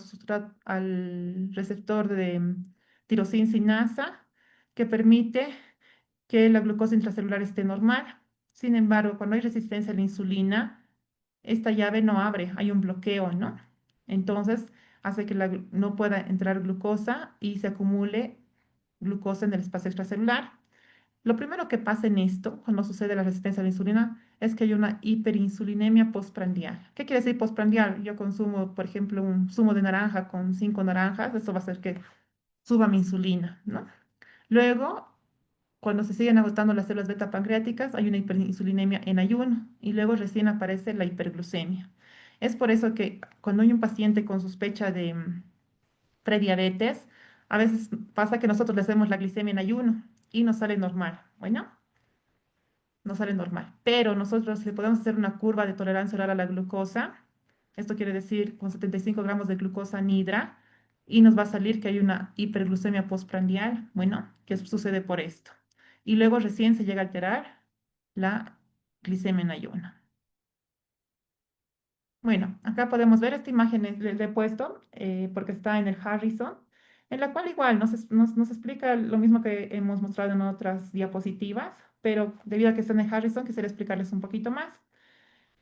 Speaker 1: al receptor de tirosina sinasa que permite que la glucosa intracelular esté normal. Sin embargo, cuando hay resistencia a la insulina, esta llave no abre, hay un bloqueo, ¿no? Entonces hace que no pueda entrar glucosa y se acumule glucosa en el espacio extracelular. Lo primero que pasa en esto, cuando sucede la resistencia a la insulina, es que hay una hiperinsulinemia postprandial. ¿Qué quiere decir postprandial? Yo consumo, por ejemplo, un zumo de naranja con 5 naranjas, eso va a hacer que suba mi insulina, ¿no? Luego, cuando se siguen agotando las células beta pancreáticas, hay una hiperinsulinemia en ayuno y luego recién aparece la hiperglucemia. Es por eso que cuando hay un paciente con sospecha de prediabetes, a veces pasa que nosotros le hacemos la glicemia en ayuno y nos sale normal. Bueno, no sale normal, pero nosotros le podemos hacer una curva de tolerancia oral a la glucosa. Esto quiere decir con 75 gramos de glucosa nidra y nos va a salir que hay una hiperglucemia postprandial. Bueno, que sucede por esto. Y luego recién se llega a alterar la glicemia en ayuno. Bueno, acá podemos ver esta imagen, le he puesto porque está en el Harrison, en la cual igual nos explica lo mismo que hemos mostrado en otras diapositivas, pero debido a que está en el Harrison, quisiera explicarles un poquito más.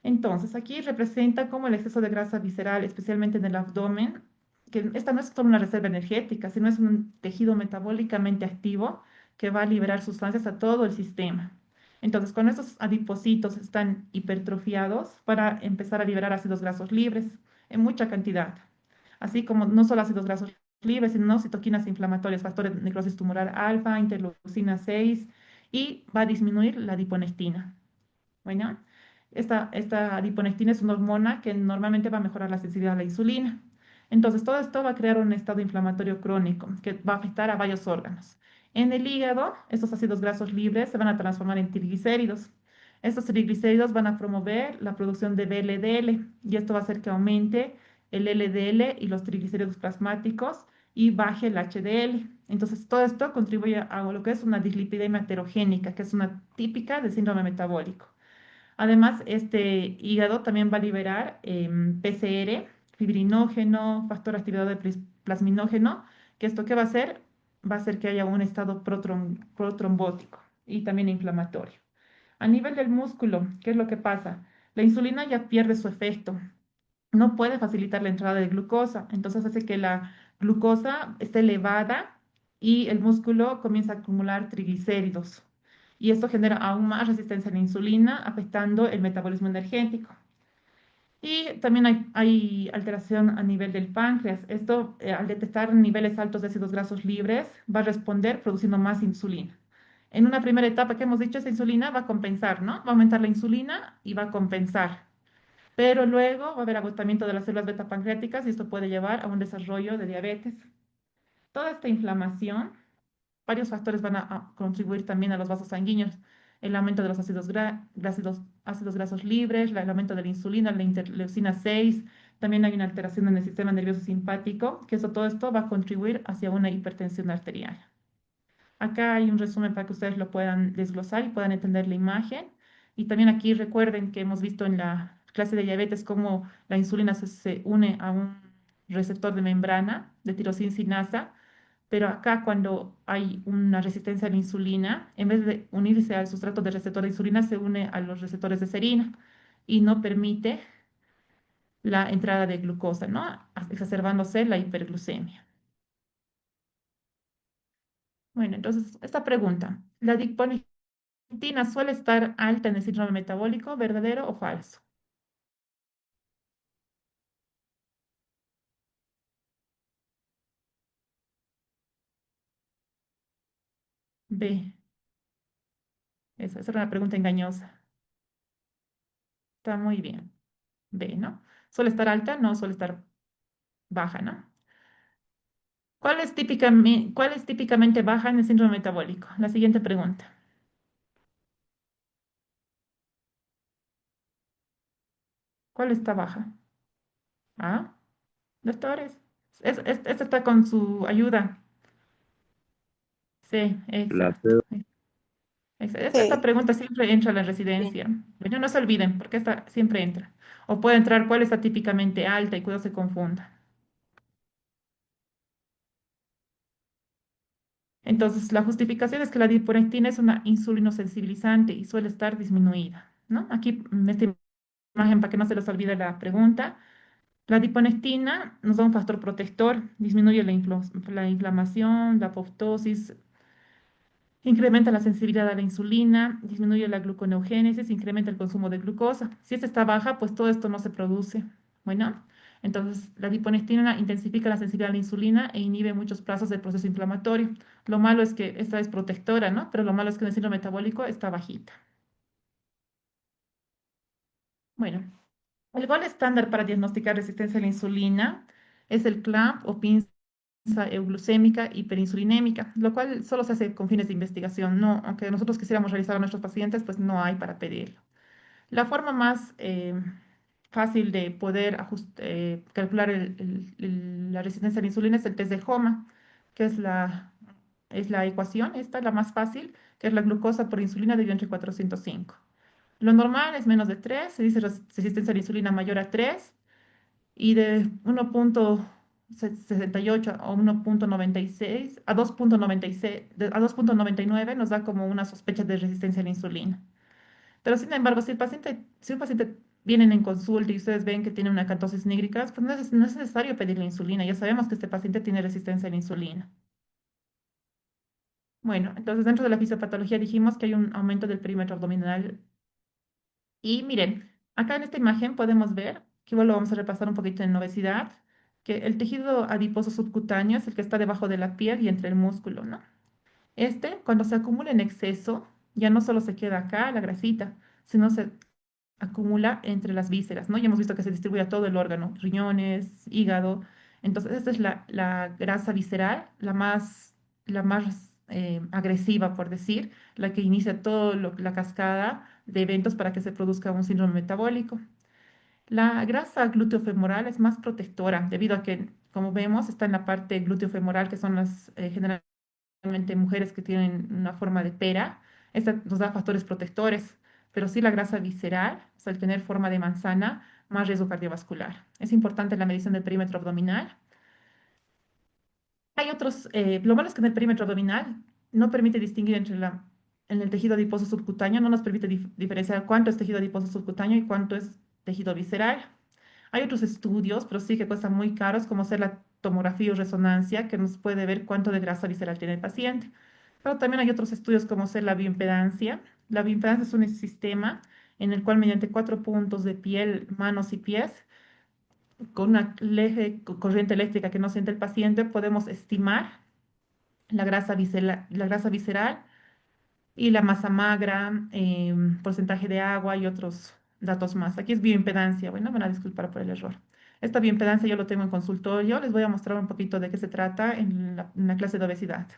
Speaker 1: Entonces, aquí representa como el exceso de grasa visceral, especialmente en el abdomen, que esta no es solo una reserva energética, sino es un tejido metabólicamente activo que va a liberar sustancias a todo el sistema. Entonces, cuando estos adipocitos están hipertrofiados, para empezar a liberar ácidos grasos libres en mucha cantidad, así como no solo ácidos grasos libres, sino citoquinas inflamatorias, factores de necrosis tumoral alfa, interleucina 6, y va a disminuir la adiponectina. Bueno, esta adiponectina es una hormona que normalmente va a mejorar la sensibilidad a la insulina. Entonces, todo esto va a crear un estado inflamatorio crónico que va a afectar a varios órganos. En el hígado, estos ácidos grasos libres se van a transformar en triglicéridos. Estos triglicéridos van a promover la producción de VLDL y esto va a hacer que aumente el LDL y los triglicéridos plasmáticos y baje el HDL. Entonces, todo esto contribuye a lo que es una dislipidemia heterogénica, que es una típica del síndrome metabólico. Además, este hígado también va a liberar PCR, fibrinógeno, factor activador de plasminógeno, que esto qué va a hacer? Va a hacer que haya un estado protrombótico y también inflamatorio. A nivel del músculo, ¿qué es lo que pasa? La insulina ya pierde su efecto, no puede facilitar la entrada de glucosa, entonces hace que la glucosa esté elevada y el músculo comienza a acumular triglicéridos. Y esto genera aún más resistencia a la insulina, afectando el metabolismo energético. Y también hay alteración a nivel del páncreas. Esto, al detectar niveles altos de ácidos grasos libres, va a responder produciendo más insulina. En una primera etapa que hemos dicho, esa insulina va a compensar, ¿no? Va a aumentar la insulina y va a compensar. pero luego va a haber agotamiento de las células beta pancreáticas y esto puede llevar a un desarrollo de diabetes. Toda esta inflamación, varios factores van a contribuir también a los vasos sanguíneos. El aumento de los ácidos grasos libres, el aumento de la insulina, la interleucina 6, también hay una alteración en el sistema nervioso simpático, que todo esto va a contribuir hacia una hipertensión arterial. Acá hay un resumen para que ustedes lo puedan desglosar y puedan entender la imagen. Y también aquí recuerden que hemos visto en la clase de diabetes cómo la insulina se une a un receptor de membrana de tirosina sinasa, pero acá cuando hay una resistencia a la insulina, en vez de unirse al sustrato del receptor de insulina, se une a los receptores de serina y no permite la entrada de glucosa, ¿no? Exacerbándose la hiperglucemia. Bueno, entonces, esta pregunta, ¿la adiponectina suele estar alta en el síndrome metabólico, verdadero o falso? B. Esa era una pregunta engañosa. Está muy bien. B, ¿no? Suele estar alta, no suele estar baja, ¿no? ¿Cuál es típicamente baja en el síndrome metabólico? La siguiente pregunta. ¿Cuál está baja? ¿Ah? Doctores. Esta está con su ayuda. Sí,
Speaker 2: La
Speaker 1: exacto.
Speaker 2: C.
Speaker 1: Esta
Speaker 6: Sí.
Speaker 1: pregunta siempre entra a la
Speaker 6: Sí.
Speaker 1: residencia. Bueno, no se olviden, porque esta siempre entra. O puede entrar cuál está típicamente alta y cuidado se confunda. Entonces, la justificación es que la adiponectina es una insulinosensibilizante y suele estar disminuida, ¿no? Aquí, en esta imagen, para que no se les olvide la pregunta, la adiponectina nos da un factor protector, disminuye la inflamación, la apoptosis, incrementa la sensibilidad a la insulina, disminuye la gluconeogénesis, incrementa el consumo de glucosa. Si esta está baja, pues todo esto no se produce. Bueno, entonces la adiponectina intensifica la sensibilidad a la insulina e inhibe muchos plazos del proceso inflamatorio. Lo malo es que esta es protectora, ¿no? Pero lo malo es que en el síndrome metabólico está bajita. Bueno, el gol estándar para diagnosticar resistencia a la insulina es el CLAMP o pinza euglucémica hiperinsulinémica, lo cual solo se hace con fines de investigación. No, aunque nosotros quisiéramos realizar a nuestros pacientes, pues no hay para pedirlo. La forma más fácil de poder calcular la resistencia a la insulina es el test de HOMA, que es la ecuación, esta es la más fácil, que es la glucosa por insulina dividido entre 405. Lo normal es menos de 3, se dice resistencia a la insulina mayor a 3 y de 1,68 a 1,96 a 2,96 a 2,99 nos da como una sospecha de resistencia a la insulina. Pero sin embargo, si un paciente viene en consulta y ustedes ven que tiene una acatosis nígricas, pues no es necesario pedirle insulina. Ya sabemos que este paciente tiene resistencia a la insulina. Bueno, entonces dentro de la fisiopatología dijimos que hay un aumento del perímetro abdominal. Y miren, acá en esta imagen podemos ver, que igual lo vamos a repasar un poquito en obesidad, que el tejido adiposo subcutáneo es el que está debajo de la piel y entre el músculo, ¿no? Este, cuando se acumula en exceso, ya no solo se queda acá la grasita, sino se acumula entre las vísceras, ¿no? Ya hemos visto que se distribuye a todo el órgano, riñones, hígado. Entonces, esta es la grasa visceral, la más agresiva, por decir, la que inicia toda la cascada de eventos para que se produzca un síndrome metabólico. La grasa gluteofemoral es más protectora, debido a que, como vemos, está en la parte gluteofemoral, que son las generalmente mujeres que tienen una forma de pera. Esta nos da factores protectores, pero sí la grasa visceral, o sea, al tener forma de manzana, más riesgo cardiovascular. Es importante la medición del perímetro abdominal. Hay otros, lo malo es que en el perímetro abdominal no permite distinguir en el tejido adiposo subcutáneo, no nos permite diferenciar cuánto es tejido adiposo subcutáneo y cuánto es tejido visceral. Hay otros estudios, pero sí que cuestan muy caros, como hacer la tomografía o resonancia, que nos puede ver cuánto de grasa visceral tiene el paciente. Pero también hay otros estudios como hacer la bioimpedancia. La bioimpedancia es un sistema en el cual mediante 4 puntos de piel, manos y pies, con una corriente eléctrica que no siente el paciente, podemos estimar la grasa visceral y la masa magra, porcentaje de agua y otros datos más. Aquí es bioimpedancia. Bueno, me van a disculpar por el error. Esta bioimpedancia yo lo tengo en consultorio. Les voy a mostrar un poquito de qué se trata en la clase de obesidad.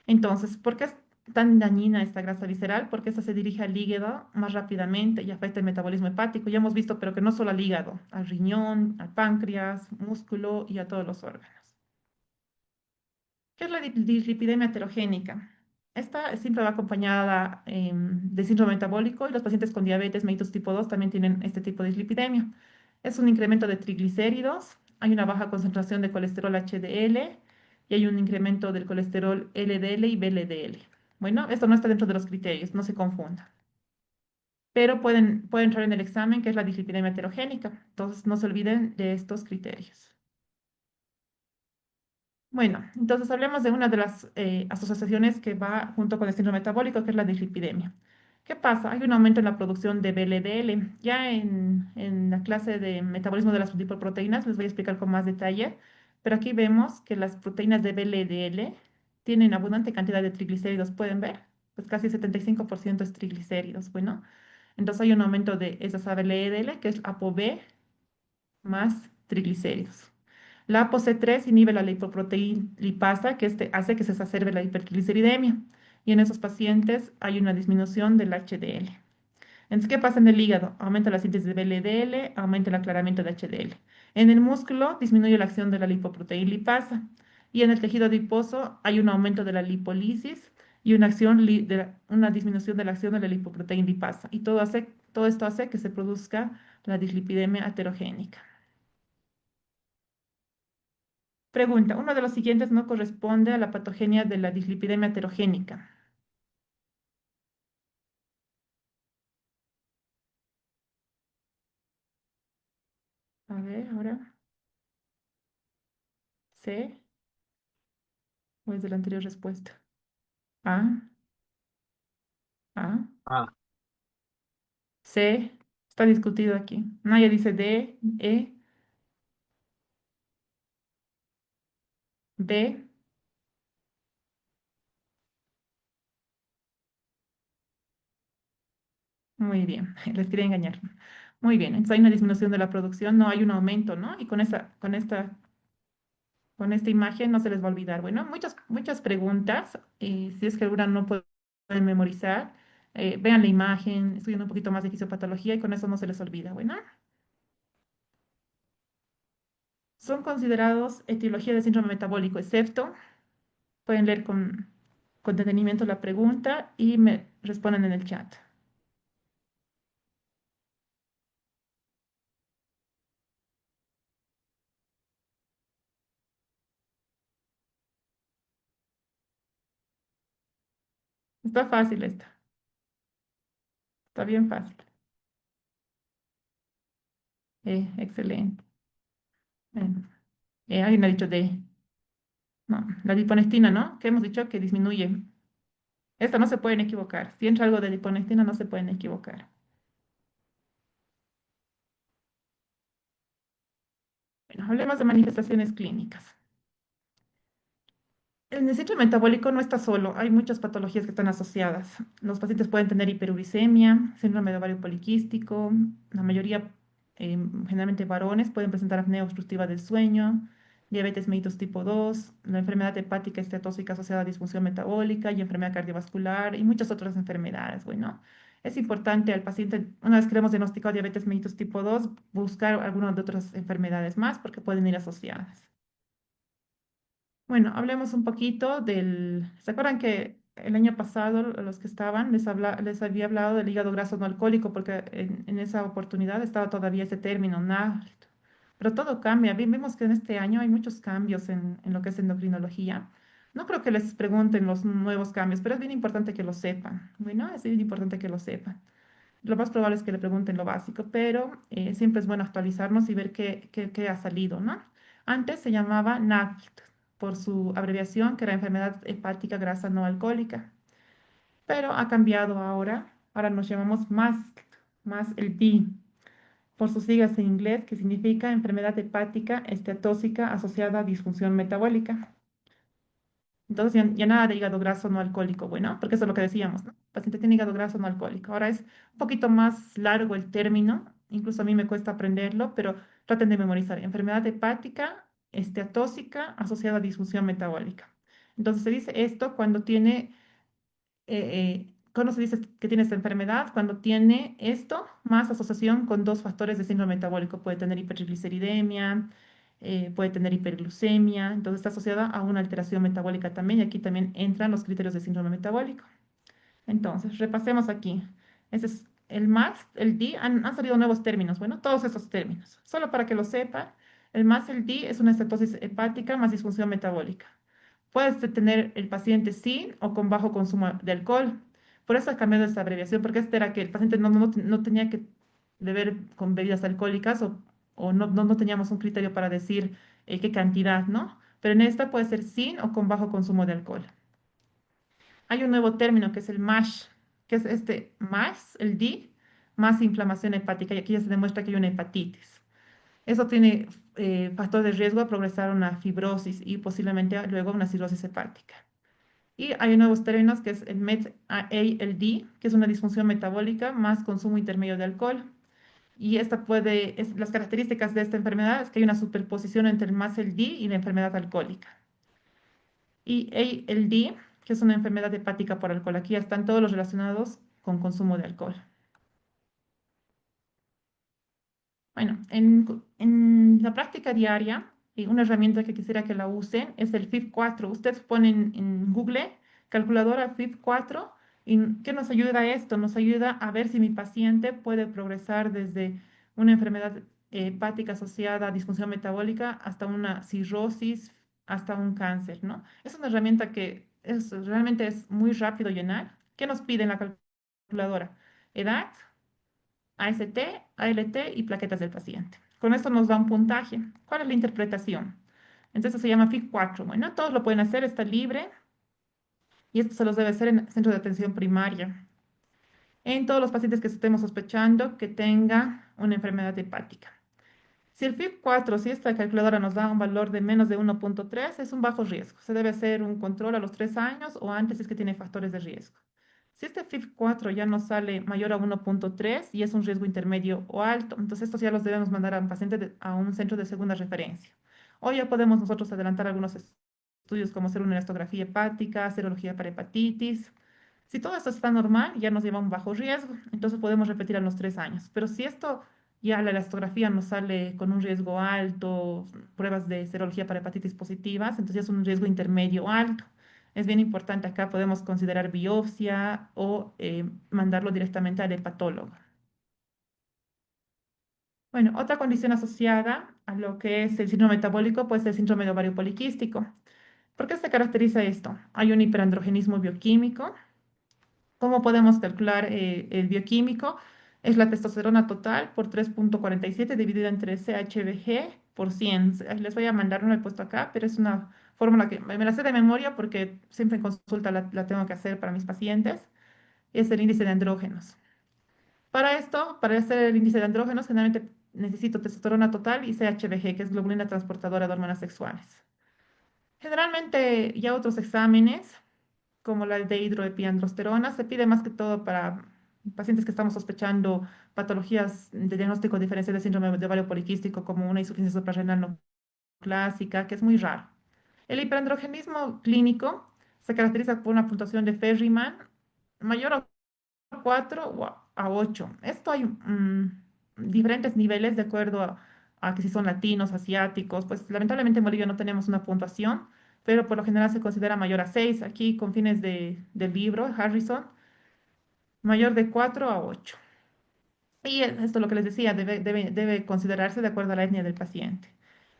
Speaker 1: Entonces, ¿por qué es tan dañina esta grasa visceral? Porque esta se dirige al hígado más rápidamente y afecta el metabolismo hepático. Ya hemos visto, pero que no solo al hígado, al riñón, al páncreas, músculo y a todos los órganos. ¿Qué es la dislipidemia heterogénica? Esta siempre va acompañada de síndrome metabólico y los pacientes con diabetes mellitus tipo 2 también tienen este tipo de dislipidemia. Es un incremento de triglicéridos, hay una baja concentración de colesterol HDL y hay un incremento del colesterol LDL y VLDL. Bueno, esto no está dentro de los criterios, no se confunda. Pero puede entrar en el examen, que es la dislipidemia heterogénica. Entonces, no se olviden de estos criterios. Bueno, entonces hablemos de una de las asociaciones que va junto con el síndrome metabólico, que es la dislipidemia. ¿Qué pasa? Hay un aumento en la producción de VLDL. Ya en la clase de metabolismo de las lipoproteínas les voy a explicar con más detalle, pero aquí vemos que las proteínas de VLDL tienen abundante cantidad de triglicéridos. ¿Pueden ver? Pues casi 75% es triglicéridos. Bueno, entonces hay un aumento de esas VLDL, que es ApoB más triglicéridos. La ApoC3 inhibe la lipoproteína lipasa, que hace que se exacerbe la hipertrigliceridemia. Y en esos pacientes hay una disminución del HDL. Entonces, ¿qué pasa en el hígado? Aumenta la síntesis de VLDL, aumenta el aclaramiento de HDL. En el músculo disminuye la acción de la lipoproteína lipasa. Y en el tejido adiposo hay un aumento de la lipólisis y una disminución de la acción de la lipoproteína lipasa. Y todo esto hace que se produzca la dislipidemia heterogénica. Pregunta, uno de los siguientes no corresponde a la patogenia de la dislipidemia heterogénica. A ver, ahora. ¿C? ¿O es de la anterior respuesta? A, A,
Speaker 5: Ah,
Speaker 1: C. Está discutido aquí. Nadie dice D, E, B. Muy bien, les quería engañar. Muy bien, entonces hay una disminución de la producción, no hay un aumento, ¿no? Y con esta imagen no se les va a olvidar. Bueno, muchas preguntas. Si es que alguna no pueden memorizar, vean la imagen, estudian un poquito más de fisiopatología y con eso no se les olvida. Bueno, son considerados etiología de síndrome metabólico, excepto, pueden leer con detenimiento la pregunta y me responden en el chat. Está fácil esta, está bien fácil. Excelente. Bueno, alguien ha dicho D. No, la liponestina, ¿no? Que hemos dicho que disminuye. Esta no se pueden equivocar. Si entra algo de liponestina, no se pueden equivocar. Bueno, hablemos de manifestaciones clínicas. El síndrome metabólico no está solo, hay muchas patologías que están asociadas. Los pacientes pueden tener hiperuricemia, síndrome de ovario poliquístico, la mayoría, generalmente varones, pueden presentar apnea obstructiva del sueño, diabetes mellitus tipo 2, la enfermedad hepática esteatóxica asociada a disfunción metabólica y enfermedad cardiovascular y muchas otras enfermedades. Bueno, es importante al paciente, una vez que le hemos diagnosticado diabetes mellitus tipo 2, buscar algunas de otras enfermedades más porque pueden ir asociadas. Bueno, hablemos un poquito ¿Se acuerdan que el año pasado los que estaban les había hablado del hígado graso no alcohólico porque en esa oportunidad estaba todavía ese término, NAFLD? Pero todo cambia. Vimos que en este año hay muchos cambios en lo que es endocrinología. No creo que les pregunten los nuevos cambios, pero es bien importante que lo sepan. Bueno, es bien importante que lo sepan. Lo más probable es que le pregunten lo básico, pero siempre es bueno actualizarnos y ver qué ha salido, ¿no? Antes se llamaba NAFLD por su abreviación, que era enfermedad hepática grasa no alcohólica, pero ha cambiado ahora. Ahora nos llamamos más el D, por sus siglas en inglés, que significa enfermedad hepática esteatóxica asociada a disfunción metabólica. Entonces ya nada de hígado graso no alcohólico, bueno, porque eso es lo que decíamos, ¿no? paciente tiene hígado graso no alcohólico. Ahora es un poquito más largo el término, incluso a mí me cuesta aprenderlo, pero traten de memorizar. Enfermedad hepática esteatóxica asociada a disfunción metabólica. Entonces se dice esto cuando tiene ¿cuándo se dice que tiene esta enfermedad? Cuando tiene esto más asociación con dos factores de síndrome metabólico. Puede tener hipertrigliceridemia, puede tener hiperglucemia, entonces está asociada a una alteración metabólica también, y aquí también entran los criterios de síndrome metabólico. Entonces, repasemos aquí. Ese es el MAS, el D, han salido nuevos términos, bueno, todos estos términos. Solo para que lo sepan, el MAS, el D es una estatosis hepática más disfunción metabólica. Puedes tener el paciente sin o con bajo consumo de alcohol. Por eso he cambiado esta abreviación, porque este era que el paciente no tenía que beber con bebidas alcohólicas o no teníamos un criterio para decir qué cantidad, ¿no? Pero en esta puede ser sin o con bajo consumo de alcohol. Hay un nuevo término que es el MASH, que es este más, el D, más inflamación hepática, y aquí ya se demuestra que hay una hepatitis. Eso tiene factor de riesgo a progresar a una fibrosis y posiblemente luego una cirrosis hepática. Y hay nuevos términos que es el MET-ALD, que es una disfunción metabólica más consumo intermedio de alcohol. Y las características de esta enfermedad es que hay una superposición entre el MAS-LD y la enfermedad alcohólica. Y ALD, que es una enfermedad hepática por alcohol. Aquí ya están todos los relacionados con consumo de alcohol. Bueno, en la práctica diaria, una herramienta que quisiera que la usen es el FIB4. Ustedes ponen en Google calculadora FIB4 y ¿qué nos ayuda a esto? Nos ayuda a ver si mi paciente puede progresar desde una enfermedad hepática asociada a disfunción metabólica hasta una cirrosis, hasta un cáncer, ¿no? Es una herramienta que realmente es muy rápido llenar. ¿Qué nos pide en la calculadora? Edad, AST, ALT y plaquetas del paciente. Con esto nos da un puntaje. ¿Cuál es la interpretación? Entonces se llama FIC4. Bueno, todos lo pueden hacer, está libre y esto se los debe hacer en el centro de atención primaria. En todos los pacientes que estemos sospechando que tenga una enfermedad hepática. Si el FIB4, si esta calculadora nos da un valor de menos de 1.3, es un bajo riesgo. Se debe hacer un control a los 3 años o antes si es que tiene factores de riesgo. Si este FIB4 ya nos sale mayor a 1.3 y es un riesgo intermedio o alto, entonces estos ya los debemos mandar a un paciente a un centro de segunda referencia. O ya podemos nosotros adelantar algunos estudios como hacer una elastografía hepática, serología para hepatitis. Si todo esto está normal, ya nos lleva a un bajo riesgo, entonces podemos repetir a los 3 años. Pero si esto ya la elastografía nos sale con un riesgo alto, pruebas de serología para hepatitis positivas, entonces ya es un riesgo intermedio o alto. Es bien importante acá, podemos considerar biopsia o mandarlo directamente al hepatólogo. Bueno, otra condición asociada a lo que es el síndrome metabólico puede ser el síndrome de ovario poliquístico. ¿Por qué se caracteriza esto? Hay un hiperandrogenismo bioquímico. ¿Cómo podemos calcular el bioquímico? Es la testosterona total por 3.47 dividida entre CHBG por 100. Les voy a mandar, no lo he puesto acá, pero es una fórmula que me la sé de memoria porque siempre en consulta la tengo que hacer para mis pacientes. Es el índice de andrógenos. Para esto, para hacer el índice de andrógenos, generalmente necesito testosterona total y CHBG, que es globulina transportadora de hormonas sexuales. Generalmente ya otros exámenes como la de hidroepiandrosterona, se pide más que todo para pacientes que estamos sospechando patologías de diagnóstico diferencial de síndrome de ovario poliquístico, como una insuficiencia suprarrenal no clásica, que es muy raro. El hiperandrogenismo clínico se caracteriza por una puntuación de Ferriman mayor a 4 o a 8. Esto hay diferentes niveles de acuerdo a que si son latinos, asiáticos, pues lamentablemente en Bolivia no tenemos una puntuación, pero por lo general se considera mayor a 6. Aquí con fines del libro, Harrison, mayor de 4 a 8. Y esto es lo que les decía, debe considerarse de acuerdo a la etnia del paciente.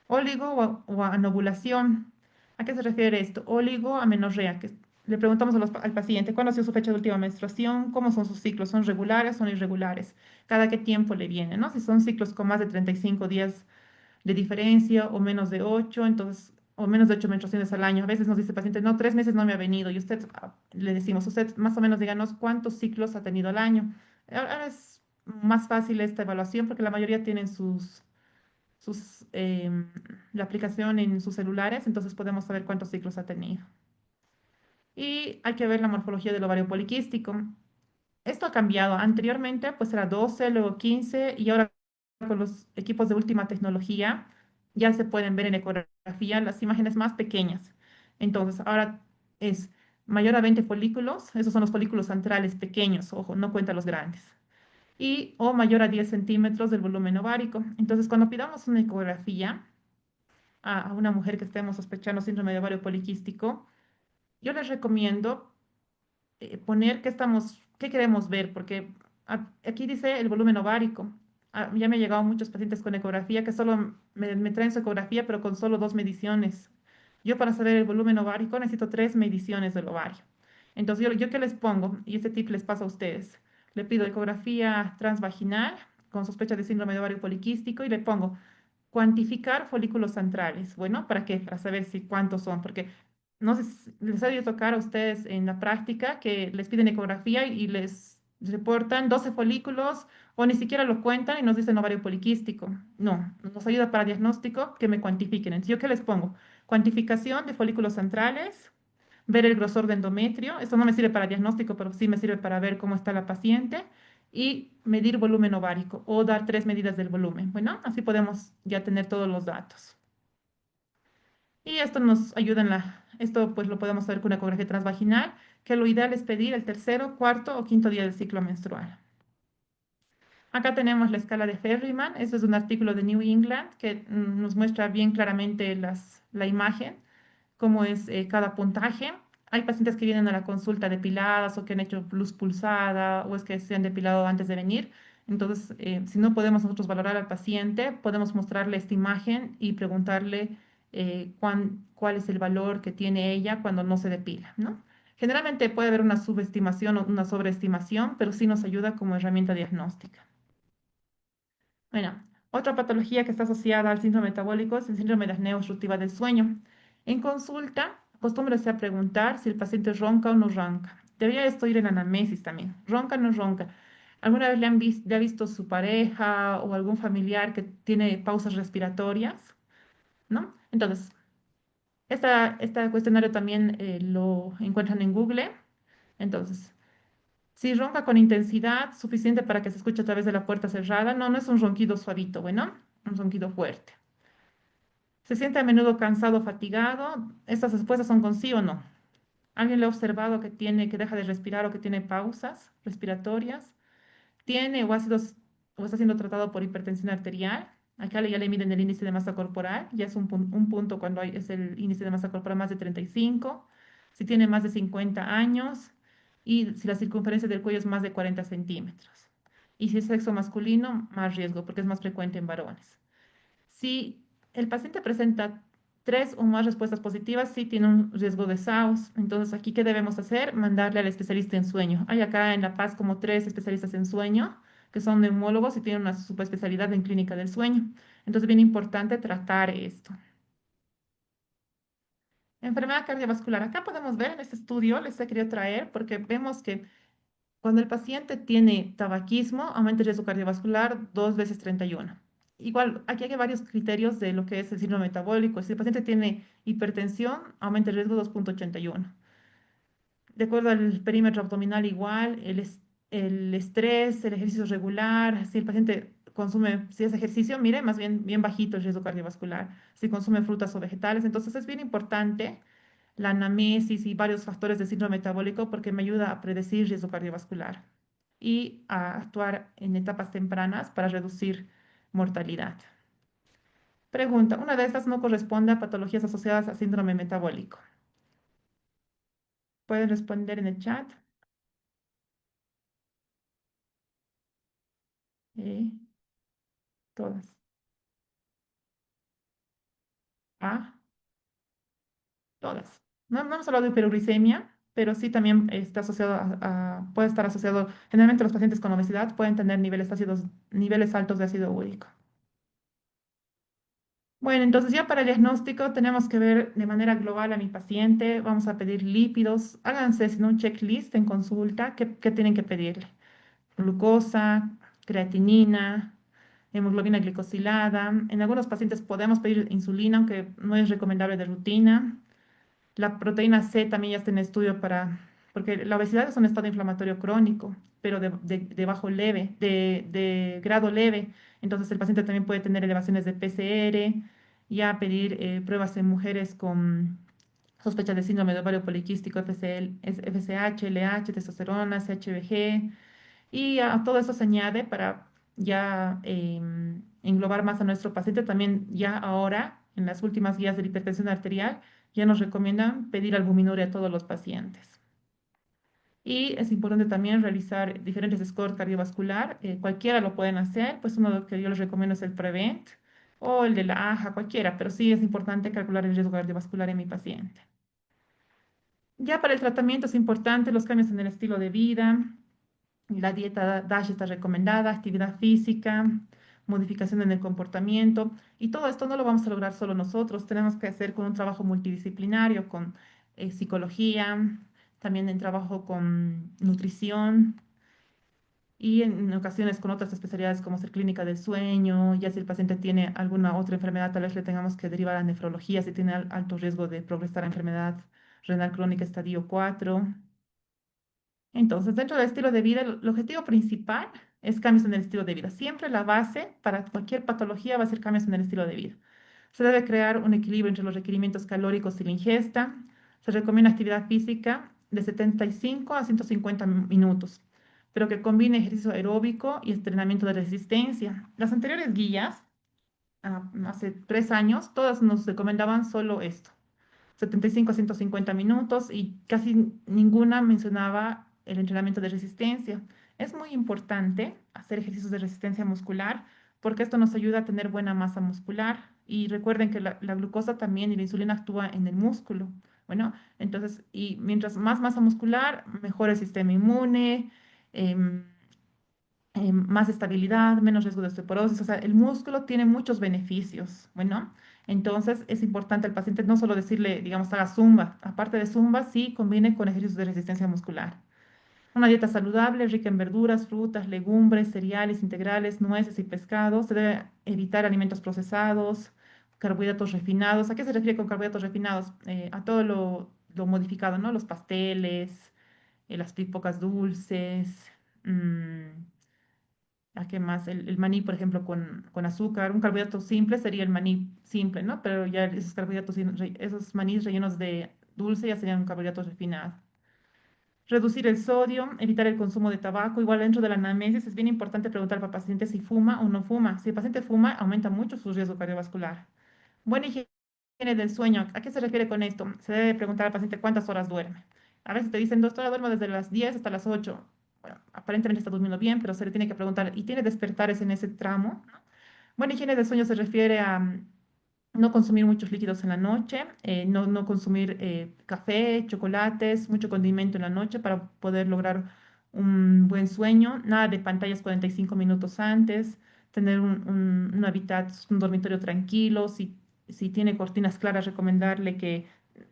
Speaker 1: Oligo o anovulación. ¿A qué se refiere esto? Oligoamenorrea, que le preguntamos al paciente cuándo ha sido su fecha de última menstruación, cómo son sus ciclos, son regulares, son irregulares, cada qué tiempo le viene, ¿no? Si son ciclos con más de 35 días de diferencia o menos de 8, entonces, o menos de 8 menstruaciones al año. A veces nos dice el paciente, no, 3 meses no me ha venido, y usted le decimos, usted más o menos díganos cuántos ciclos ha tenido al año. Ahora es más fácil esta evaluación porque la mayoría tienen sus, la aplicación en sus celulares, entonces podemos saber cuántos ciclos ha tenido. Y hay que ver la morfología del ovario poliquístico. Esto ha cambiado. Anteriormente, pues era 12, luego 15 y ahora con los equipos de última tecnología ya se pueden ver en ecografía las imágenes más pequeñas. Entonces, ahora es mayor a 20 folículos, esos son los folículos centrales pequeños, ojo, no cuenta los grandes, y o mayor a 10 centímetros del volumen ovárico. Entonces, cuando pidamos una ecografía a una mujer que estemos sospechando síndrome de ovario poliquístico, yo les recomiendo poner qué queremos ver, porque aquí dice el volumen ovárico. Ya me han llegado muchos pacientes con ecografía que solo me traen su ecografía, pero con solo 2 mediciones. Yo para saber el volumen ovárico necesito 3 mediciones del ovario. Entonces, yo qué les pongo, y este tip les pasa a ustedes. Le pido ecografía transvaginal con sospecha de síndrome de ovario poliquístico y le pongo cuantificar folículos centrales. Bueno, ¿para qué? Para saber si cuántos son, porque no sé si les ha debido tocar a ustedes en la práctica que les piden ecografía y les reportan 12 folículos o ni siquiera lo cuentan y nos dicen ovario poliquístico. No, nos ayuda para diagnóstico que me cuantifiquen. Entonces, ¿yo qué les pongo? Cuantificación de folículos centrales, ver el grosor de endometrio. Esto no me sirve para diagnóstico, pero sí me sirve para ver cómo está la paciente y medir volumen ovárico o dar 3 medidas del volumen. Bueno, así podemos ya tener todos los datos. Y esto nos ayuda esto pues lo podemos hacer con una ecografía transvaginal, que lo ideal es pedir el tercero, cuarto o quinto día del ciclo menstrual. Acá tenemos la escala de Ferriman, eso es un artículo de New England que nos muestra bien claramente la imagen, cómo es cada puntaje. Hay pacientes que vienen a la consulta depiladas o que han hecho luz pulsada o es que se han depilado antes de venir. Entonces, si no podemos nosotros valorar al paciente, podemos mostrarle esta imagen y preguntarle cuál es el valor que tiene ella cuando no se depila, ¿no? Generalmente puede haber una subestimación o una sobreestimación, pero sí nos ayuda como herramienta diagnóstica. Bueno, otra patología que está asociada al síndrome metabólico es el síndrome de apnea obstructiva del sueño. En consulta, acostúmbrese a preguntar si el paciente ronca o no ronca. Debería esto ir en anamnesis también. ¿Ronca o no ronca? ¿Alguna vez le ha visto su pareja o algún familiar que tiene pausas respiratorias? ¿No? Entonces, este cuestionario también lo encuentran en Google. Entonces, si ronca con intensidad suficiente para que se escuche a través de la puerta cerrada, no, no es un ronquido suavito, bueno, un ronquido fuerte. Se siente a menudo cansado, fatigado. Estas respuestas son con sí o no. ¿Alguien le ha observado que deja de respirar o que tiene pausas respiratorias? ¿Tiene o está siendo tratado por hipertensión arterial? Acá ya le miden el índice de masa corporal, ya es un punto cuando es el índice de masa corporal más de 35, si tiene más de 50 años y si la circunferencia del cuello es más de 40 centímetros. Y si es sexo masculino, más riesgo, porque es más frecuente en varones. Si el paciente presenta 3 o más respuestas positivas, sí tiene un riesgo de SAOS. Entonces, aquí, ¿qué debemos hacer? Mandarle al especialista en sueño. Hay acá en La Paz como 3 especialistas en sueño, que son neumólogos y tienen una subespecialidad en clínica del sueño. Entonces, bien importante tratar esto. Enfermedad cardiovascular. Acá podemos ver en este estudio, les he querido traer, porque vemos que cuando el paciente tiene tabaquismo, aumenta el riesgo cardiovascular 2 veces 31. Igual, aquí hay varios criterios de lo que es el síndrome metabólico. Si el paciente tiene hipertensión, aumenta el riesgo 2,81. De acuerdo al perímetro abdominal, igual, el estrés, el ejercicio regular, si el paciente consume, si es ejercicio, mire, más bien bajito el riesgo cardiovascular. Si consume frutas o vegetales, entonces es bien importante la anamnesis y varios factores de síndrome metabólico porque me ayuda a predecir riesgo cardiovascular y a actuar en etapas tempranas para reducir mortalidad. Pregunta, una de estas no corresponde a patologías asociadas a síndrome metabólico. ¿Pueden responder en el chat? Eh, todas. A, todas. No hemos hablado de hiperuricemia, pero sí también está asociado puede estar asociado, generalmente los pacientes con obesidad pueden tener niveles altos de ácido úrico. Bueno, entonces ya para el diagnóstico tenemos que ver de manera global a mi paciente, vamos a pedir lípidos, háganse en un checklist en consulta, ¿qué tienen que pedirle? Glucosa, creatinina, hemoglobina glicosilada. En algunos pacientes podemos pedir insulina, aunque no es recomendable de rutina. La proteína C también ya está en estudio porque la obesidad es un estado inflamatorio crónico, pero de bajo leve, de grado leve. Entonces el paciente también puede tener elevaciones de PCR, ya pedir pruebas en mujeres con sospecha de síndrome de ovario poliquístico, FSH, LH, testosterona, CHBG, y a todo eso se añade para ya englobar más a nuestro paciente. También ya ahora, en las últimas guías de la hipertensión arterial, ya nos recomiendan pedir albuminuria a todos los pacientes. Y es importante también realizar diferentes scores cardiovascular. Cualquiera lo pueden hacer, pues uno que yo les recomiendo es el Prevent o el de la AJA, cualquiera, pero sí es importante calcular el riesgo cardiovascular en mi paciente. Ya para el tratamiento es importante los cambios en el estilo de vida. La dieta DASH está recomendada, actividad física, modificación en el comportamiento. Y todo esto no lo vamos a lograr solo nosotros. Tenemos que hacer con un trabajo multidisciplinario, con psicología, también en trabajo con nutrición y en ocasiones con otras especialidades como ser clínica del sueño. Ya si el paciente tiene alguna otra enfermedad, tal vez le tengamos que derivar a nefrología si tiene alto riesgo de progresar a enfermedad renal crónica estadio 4. Entonces, dentro del estilo de vida, el objetivo principal es cambios en el estilo de vida. Siempre la base para cualquier patología va a ser cambios en el estilo de vida. Se debe crear un equilibrio entre los requerimientos calóricos y la ingesta. Se recomienda actividad física de 75 a 150 minutos, pero que combine ejercicio aeróbico y entrenamiento de resistencia. Las anteriores guías, hace 3 años, todas nos recomendaban solo esto. 75 a 150 minutos y casi ninguna mencionaba el entrenamiento de resistencia. Es muy importante hacer ejercicios de resistencia muscular porque esto nos ayuda a tener buena masa muscular. Y recuerden que la glucosa también y la insulina actúa en el músculo. Bueno, entonces, y mientras más masa muscular, mejor el sistema inmune, em, más estabilidad, menos riesgo de osteoporosis. O sea, el músculo tiene muchos beneficios. Bueno, entonces es importante al paciente no solo decirle, digamos, haga zumba. Aparte de zumba, sí combine con ejercicios de resistencia muscular. Una dieta saludable, rica en verduras, frutas, legumbres, cereales integrales, nueces y pescados. Se debe evitar alimentos procesados, carbohidratos refinados. ¿A qué se refiere con carbohidratos refinados? A todo lo modificado, ¿no? Los pasteles, las pipocas dulces. ¿A qué más? El maní, por ejemplo, con azúcar. Un carbohidrato simple sería el maní simple, ¿no? Pero ya esos carbohidratos, esos manís rellenos de dulce ya serían carbohidratos refinados. Reducir el sodio, evitar el consumo de tabaco. Igual dentro de la anamnesis es bien importante preguntar al paciente si fuma o no fuma. Si el paciente fuma, aumenta mucho su riesgo cardiovascular. Buena higiene del sueño. ¿A qué se refiere con esto? Se debe preguntar al paciente cuántas horas duerme. A veces te dicen, doctora, duermo desde las 10 hasta las 8. Bueno, aparentemente está durmiendo bien, pero se le tiene que preguntar, ¿y tiene despertares en ese tramo? Buena higiene del sueño se refiere a no consumir muchos líquidos en la noche, no consumir café, chocolates, mucho condimento en la noche para poder lograr un buen sueño, nada de pantallas 45 minutos antes, tener un hábitat, un dormitorio tranquilo, si tiene cortinas claras, recomendarle que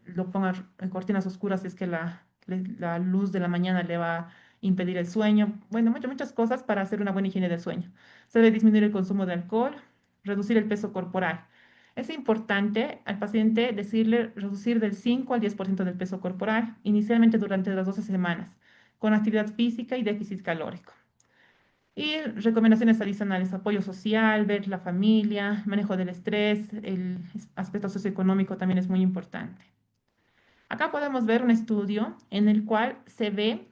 Speaker 1: lo ponga en cortinas oscuras si es que la luz de la mañana le va a impedir el sueño. Bueno, muchas cosas para hacer una buena higiene del sueño. Se debe disminuir el consumo de alcohol, reducir el peso corporal. Es importante al paciente decirle reducir del 5 al 10% del peso corporal, inicialmente durante las 12 semanas, con actividad física y déficit calórico. Y recomendaciones adicionales, apoyo social, ver la familia, manejo del estrés, el aspecto socioeconómico también es muy importante. Acá podemos ver un estudio en el cual se ve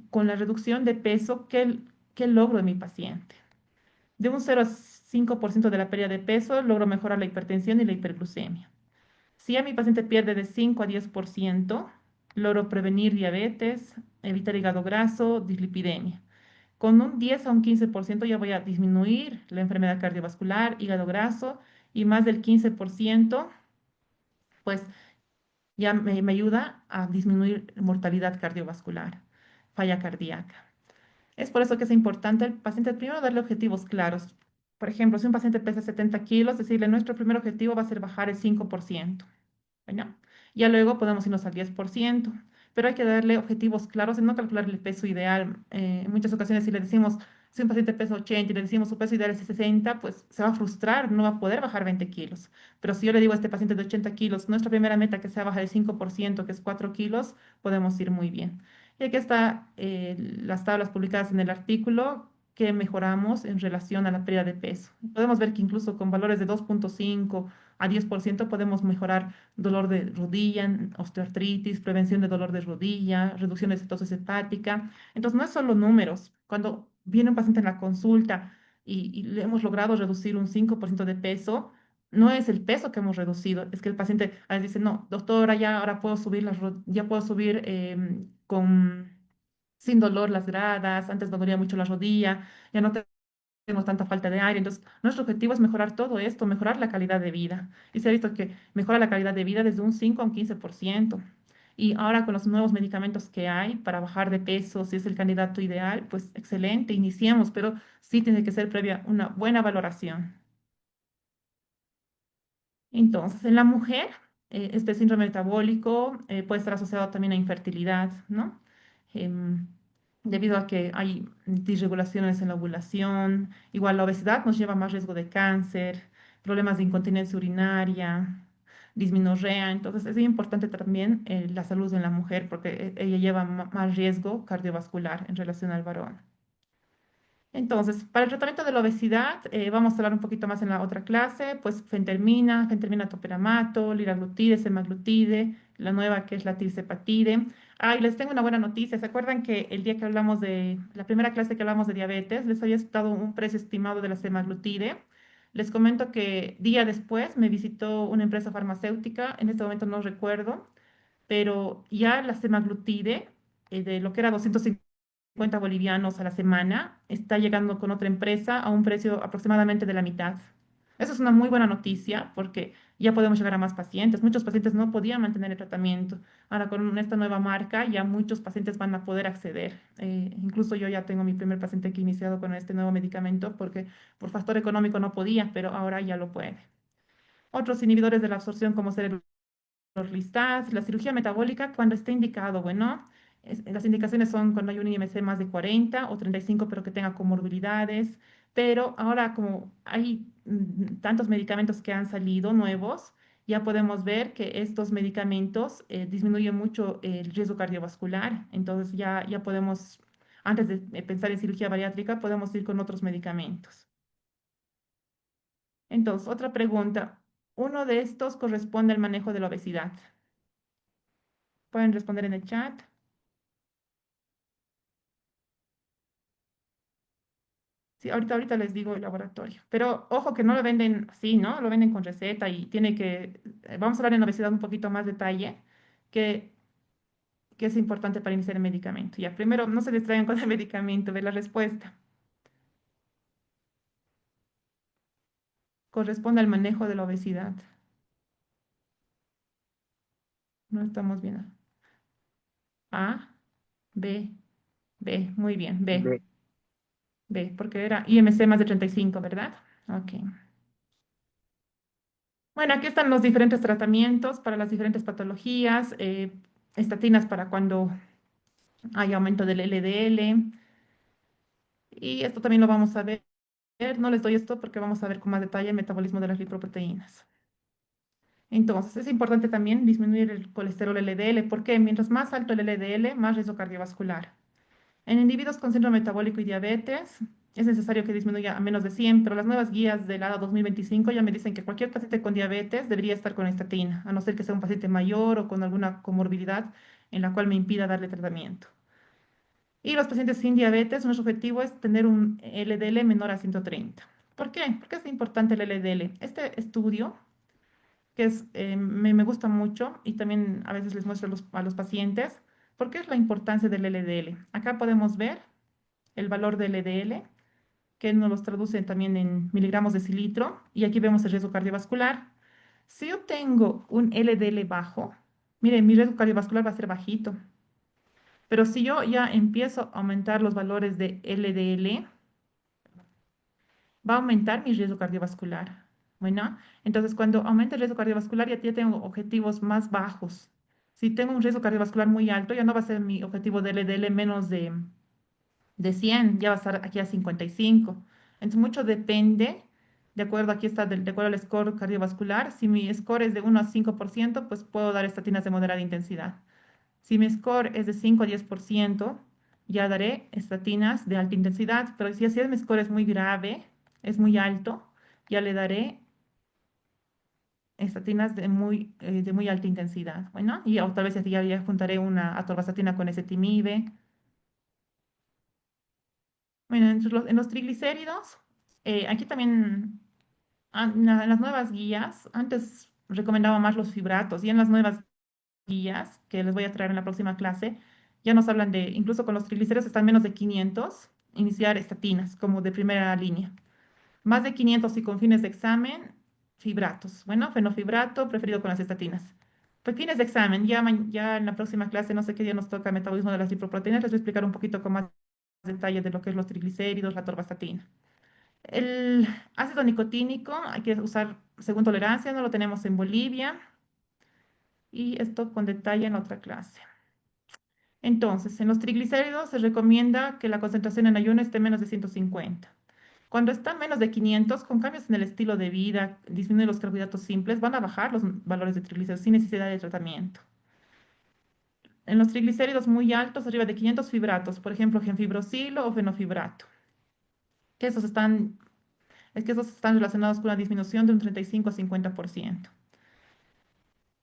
Speaker 1: con la reducción de peso qué logro de mi paciente. De un 0 a 5% de la pérdida de peso, logro mejorar la hipertensión y la hiperglucemia. Si a mi paciente pierde de 5 a 10%, logro prevenir diabetes, evitar hígado graso, dislipidemia. Con un 10 a un 15% ya voy a disminuir la enfermedad cardiovascular, hígado graso, y más del 15%, pues ya me ayuda a disminuir mortalidad cardiovascular, falla cardíaca. Es por eso que es importante al paciente primero darle objetivos claros. Por ejemplo, si un paciente pesa 70 kilos, decirle nuestro primer objetivo va a ser bajar el 5%. Bueno, ya luego podemos irnos al 10%, pero hay que darle objetivos claros y no calcular el peso ideal. En muchas ocasiones si le decimos, si un paciente pesa 80 y le decimos su peso ideal es 60, pues se va a frustrar, no va a poder bajar 20 kilos. Pero si yo le digo a este paciente de 80 kilos, nuestra primera meta que sea bajar el 5%, que es 4 kilos, podemos ir muy bien. Y aquí está las tablas publicadas en el artículo que mejoramos en relación a la pérdida de peso. Podemos ver que incluso con valores de 2,5 a 10% podemos mejorar dolor de rodilla, osteoartritis, prevención de dolor de rodilla, reducción de cetosis hepática. Entonces, no es solo números. Cuando viene un paciente en la consulta y le hemos logrado reducir un 5% de peso, no es el peso que hemos reducido, es que el paciente a veces dice, no, doctora, ya ahora puedo subir ya puedo subir sin dolor las gradas, antes me dolía mucho la rodilla, ya no tengo tanta falta de aire. Entonces, nuestro objetivo es mejorar todo esto, mejorar la calidad de vida. Y se ha visto que mejora la calidad de vida desde un 5 a un 15%. Y ahora con los nuevos medicamentos que hay para bajar de peso, si es el candidato ideal, pues excelente, iniciemos, pero sí tiene que ser previa una buena valoración. Entonces, en la mujer, este síndrome metabólico puede estar asociado también a infertilidad, ¿no? Em, Debido a que hay disregulaciones en la ovulación, igual la obesidad nos lleva a más riesgo de cáncer, problemas de incontinencia urinaria, dismenorrea. Entonces, es importante también la salud en la mujer porque ella lleva más riesgo cardiovascular en relación al varón. Entonces, para el tratamiento de la obesidad, vamos a hablar un poquito más en la otra clase, pues fentermina topiramato, liraglutide, semaglutide, la nueva que es la tirzepatide. Ah, y les tengo una buena noticia. ¿Se acuerdan que el día que hablamos de, la primera clase que hablamos de diabetes, les había dado un precio estimado de la semaglutide? Les comento que día después me visitó una empresa farmacéutica, en este momento no recuerdo, pero ya la semaglutide, de lo que era 250 bolivianos a la semana, está llegando con otra empresa a un precio aproximadamente de la mitad. Eso es una muy buena noticia porque ya podemos llegar a más pacientes. Muchos pacientes no podían mantener el tratamiento. Ahora con esta nueva marca ya muchos pacientes van a poder acceder. Incluso yo ya tengo mi primer paciente que he iniciado con este nuevo medicamento porque por factor económico no podía, pero ahora ya lo puede. Otros inhibidores de la absorción como ser los listas, la cirugía metabólica cuando esté indicado, bueno, las indicaciones son cuando hay un IMC más de 40 o 35, pero que tenga comorbilidades. Pero ahora como hay tantos medicamentos que han salido nuevos, ya podemos ver que estos medicamentos disminuyen mucho el riesgo cardiovascular. Entonces ya podemos, antes de pensar en cirugía bariátrica, podemos ir con otros medicamentos. Entonces, otra pregunta. Uno de estos corresponde al manejo de la obesidad. Pueden responder en el chat. Sí, ahorita les digo el laboratorio. Pero ojo que no lo venden así, ¿no? Lo venden con receta y tiene que, vamos a hablar en obesidad un poquito más detalle, que, que es importante para iniciar el medicamento. Ya, primero, no se distraigan con el medicamento, ve la respuesta. Corresponde al manejo de la obesidad. No estamos bien. A, B, B, muy bien, B,
Speaker 4: B.
Speaker 1: B, porque era IMC más de 35, ¿verdad? Ok. Bueno, aquí están los diferentes tratamientos para las diferentes patologías, estatinas para cuando hay aumento del LDL, y esto también lo vamos a ver. No les doy esto porque vamos a ver con más detalle el metabolismo de las lipoproteínas. Entonces, es importante también disminuir el colesterol LDL, porque mientras más alto el LDL, más riesgo cardiovascular. En individuos con síndrome metabólico y diabetes, es necesario que disminuya a menos de 100, pero las nuevas guías del ADA 2025 ya me dicen que cualquier paciente con diabetes debería estar con estatina, a no ser que sea un paciente mayor o con alguna comorbilidad en la cual me impida darle tratamiento. Y los pacientes sin diabetes, nuestro objetivo es tener un LDL menor a 130. ¿Por qué? Porque es importante el LDL. Este estudio, que me gusta mucho y también a veces les muestro a los pacientes, ¿por qué es la importancia del LDL? Acá podemos ver el valor del LDL, que nos los traducen también en miligramos de cilitro, y aquí vemos el riesgo cardiovascular. Si yo tengo un LDL bajo, miren, mi riesgo cardiovascular va a ser bajito. Pero si yo ya empiezo a aumentar los valores de LDL, va a aumentar mi riesgo cardiovascular. Bueno, entonces cuando aumenta el riesgo cardiovascular ya tengo objetivos más bajos. Si tengo un riesgo cardiovascular muy alto, ya no va a ser mi objetivo de LDL menos de 100, ya va a estar aquí a 55. Entonces mucho depende, de acuerdo, aquí está, de acuerdo al score cardiovascular. Si mi score es de 1 a 5%, pues puedo dar estatinas de moderada intensidad. Si mi score es de 5 a 10%, ya daré estatinas de alta intensidad, pero si mi score es muy grave, es muy alto, ya le daré estatinas de muy alta intensidad. Bueno, y o tal vez aquí ya juntaré una atorvastatina con ezetimibe. Bueno, en los triglicéridos, aquí también en las nuevas guías, antes recomendaba más los fibratos y en las nuevas guías que les voy a traer en la próxima clase, ya nos hablan de, incluso con los triglicéridos están menos de 500, iniciar estatinas como de primera línea. Más de 500 y con fines de examen, fibratos. Bueno, fenofibrato preferido con las estatinas. Pues fines de examen, ya en la próxima clase, no sé qué día nos toca metabolismo de las lipoproteínas, les voy a explicar un poquito con más detalle de lo que es los triglicéridos, la torvastatina. El ácido nicotínico hay que usar según tolerancia, no lo tenemos en Bolivia y esto con detalle en otra clase. Entonces, en los triglicéridos se recomienda que la concentración en ayuno esté menos de 150. Cuando está menos de 500, con cambios en el estilo de vida, disminuir los carbohidratos simples, van a bajar los valores de triglicéridos sin necesidad de tratamiento. En los triglicéridos muy altos, arriba de 500 fibratos, por ejemplo, genfibrosilo o fenofibrato, que esos están, es que esos están relacionados con una disminución de un 35 a 50%.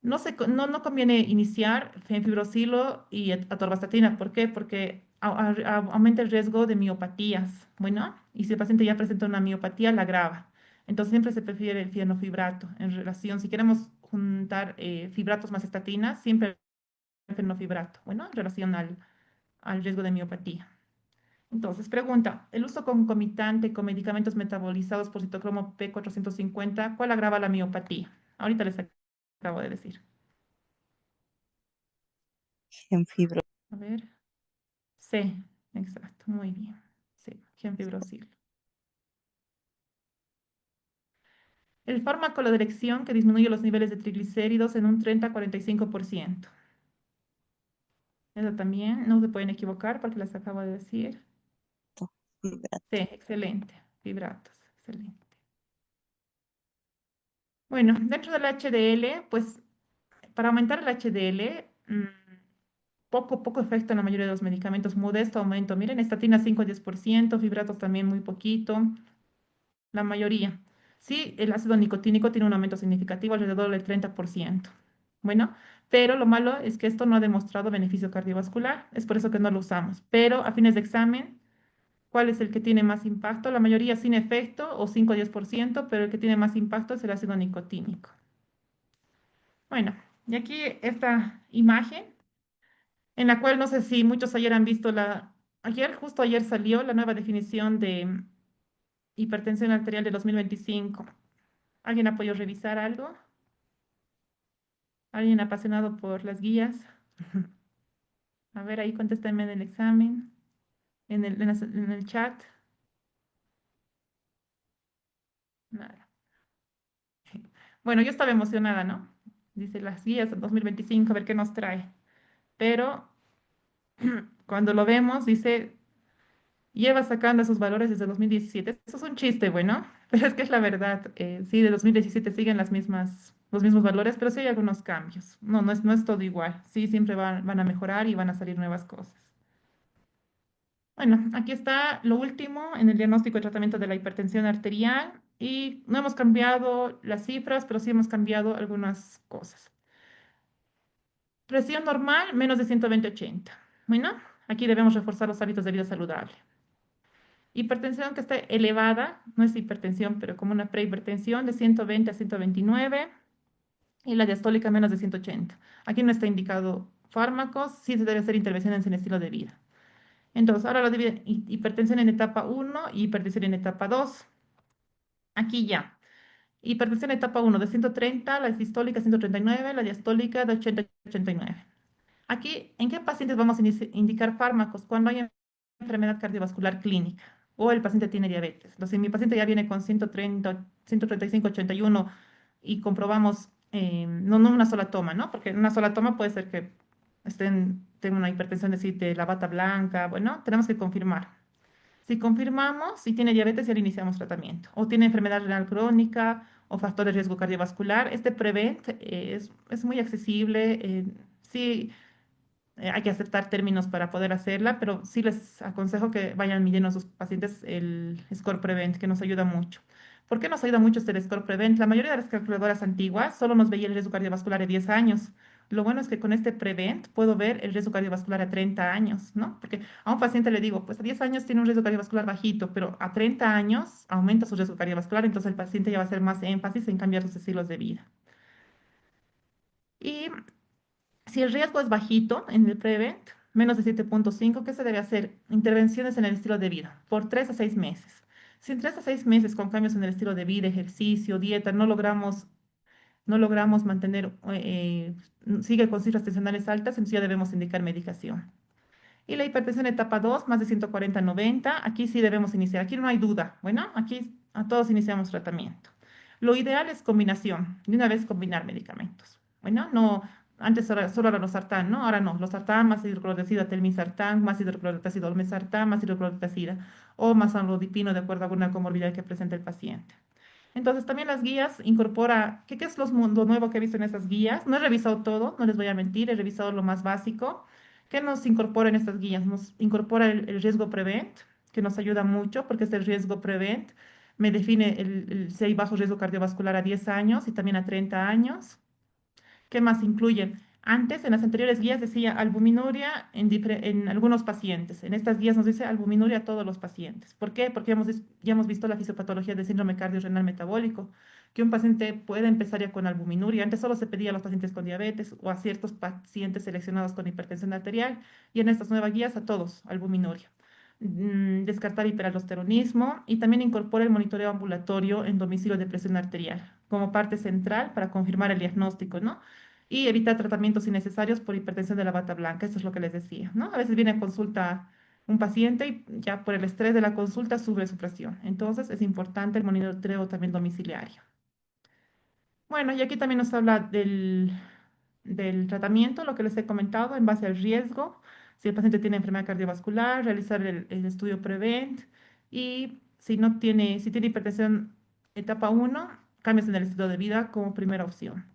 Speaker 1: No conviene iniciar fenfibrosilo y atorvastatina. ¿Por qué? Porque aumenta el riesgo de miopatías. Bueno, y si el paciente ya presenta una miopatía, la agrava. Entonces siempre se prefiere el fenofibrato en relación, si queremos juntar fibratos más estatinas, siempre el fenofibrato, bueno, en relación al riesgo de miopatía. Entonces, pregunta, ¿el uso concomitante con medicamentos metabolizados por citocromo P450, cuál agrava la miopatía? Ahorita les acabo de decir.
Speaker 6: En fibro.
Speaker 1: A ver. Sí, exacto, muy bien. Sí, gemfibrocil. El fármaco la dirección que disminuye los niveles de triglicéridos en un 30 a 45%. Eso también no se pueden equivocar porque les acabo de decir. Sí, excelente. Fibratos, excelente. Bueno, dentro del HDL, pues para aumentar el HDL, poco efecto en la mayoría de los medicamentos, modesto aumento. Miren, estatina 5 a 10%, fibratos también muy poquito. La mayoría. Sí, el ácido nicotínico tiene un aumento significativo, alrededor del 30%. Bueno, pero lo malo es que esto no ha demostrado beneficio cardiovascular, es por eso que no lo usamos. Pero a fines de examen, ¿cuál es el que tiene más impacto? La mayoría sin efecto o 5 o 10%, pero el que tiene más impacto es el ácido nicotínico. Bueno, y aquí esta imagen, en la cual no sé si muchos ayer han visto justo ayer salió la nueva definición de hipertensión arterial de 2025. ¿Alguien ha podido revisar algo? ¿Alguien apasionado por las guías? A ver, ahí contéstenme en el examen, en el chat. Nada. Bueno, yo estaba emocionada, ¿no? Dice las guías 2025, a ver qué nos trae. Pero cuando lo vemos, dice, lleva sacando esos valores desde 2017. Eso es un chiste, bueno, pero es que es la verdad. Sí, de 2017 siguen los mismos valores, pero sí hay algunos cambios. No es todo igual. Sí, siempre van a mejorar y van a salir nuevas cosas. Bueno, aquí está lo último en el diagnóstico y tratamiento de la hipertensión arterial y no hemos cambiado las cifras, pero sí hemos cambiado algunas cosas. Presión normal, menos de 120/80. Bueno, aquí debemos reforzar los hábitos de vida saludable. Hipertensión que esté elevada, no es hipertensión, pero como una prehipertensión de 120 a 129 y la diastólica menos de 180. Aquí no está indicado fármacos, sí se debe hacer intervenciones en estilo de vida. Entonces, ahora lo divide hipertensión en etapa 1 y hipertensión en etapa 2. Aquí ya. Hipertensión en etapa 1 de 130, la sistólica 139, la diastólica de 80 a 89. Aquí, ¿en qué pacientes vamos a indicar fármacos? Cuando hay enfermedad cardiovascular clínica o el paciente tiene diabetes. Entonces, si mi paciente ya viene con 130, 135, 81 y comprobamos, no una sola toma, ¿no? Porque en una sola toma puede ser que tenga una hipertensión de la bata blanca. Bueno, tenemos que confirmar. Si confirmamos si tiene diabetes, ya le iniciamos tratamiento. O tiene enfermedad renal crónica o factor de riesgo cardiovascular. Este Prevent es muy accesible. Sí, hay que aceptar términos para poder hacerla, pero sí les aconsejo que vayan midiendo a sus pacientes el Score Prevent, que nos ayuda mucho. ¿Por qué nos ayuda mucho este Score Prevent? La mayoría de las calculadoras antiguas solo nos veía el riesgo cardiovascular de 10 años. Lo bueno es que con este Prevent puedo ver el riesgo cardiovascular a 30 años, ¿no? Porque a un paciente le digo, pues a 10 años tiene un riesgo cardiovascular bajito, pero a 30 años aumenta su riesgo cardiovascular, entonces el paciente ya va a hacer más énfasis en cambiar sus estilos de vida. Y si el riesgo es bajito en el Prevent, menos de 7,5, ¿qué se debe hacer? Intervenciones en el estilo de vida por 3 a 6 meses. Si en 3 a 6 meses con cambios en el estilo de vida, ejercicio, dieta, no logramos mantener, sigue con cifras tensionales altas, entonces ya debemos indicar medicación. Y la hipertensión etapa 2 más de 140/90, aquí sí debemos iniciar, aquí no hay duda. Bueno, aquí a todos iniciamos tratamiento. Lo ideal es combinación, de una vez combinar medicamentos. Bueno, no, antes solo era losartán, ¿no? Ahora no, losartán más hidroclorotazida, telmisartán, más hidroclorotazida, olmesartán, más hidroclorotazida, o más amlodipino de acuerdo a alguna comorbilidad que presente el paciente. Entonces, también las guías incorpora, ¿qué es lo nuevo que he visto en esas guías? No he revisado todo, no les voy a mentir, he revisado lo más básico. ¿Qué nos incorpora en estas guías? Nos incorpora el riesgo Prevent, que nos ayuda mucho porque este riesgo Prevent me define si hay bajo riesgo cardiovascular a 10 años y también a 30 años. ¿Qué más incluyen? Antes, en las anteriores guías decía albuminuria en algunos pacientes. En estas guías nos dice albuminuria a todos los pacientes. ¿Por qué? Porque ya hemos visto la fisiopatología del síndrome cardiorrenal metabólico, que un paciente puede empezar ya con albuminuria. Antes solo se pedía a los pacientes con diabetes o a ciertos pacientes seleccionados con hipertensión arterial, y en estas nuevas guías a todos, albuminuria. Descartar hiperaldosteronismo y también incorpora el monitoreo ambulatorio en domicilio de presión arterial como parte central para confirmar el diagnóstico, ¿no? Y evitar tratamientos innecesarios por hipertensión de la bata blanca, eso es lo que les decía, ¿no? A veces viene a consulta un paciente y ya por el estrés de la consulta sube su presión. Entonces es importante el monitoreo también domiciliario. Bueno, y aquí también nos habla del tratamiento, lo que les he comentado, en base al riesgo, si el paciente tiene enfermedad cardiovascular, realizar el estudio PREVENT, y si tiene hipertensión etapa 1, cambios en el estilo de vida como primera opción.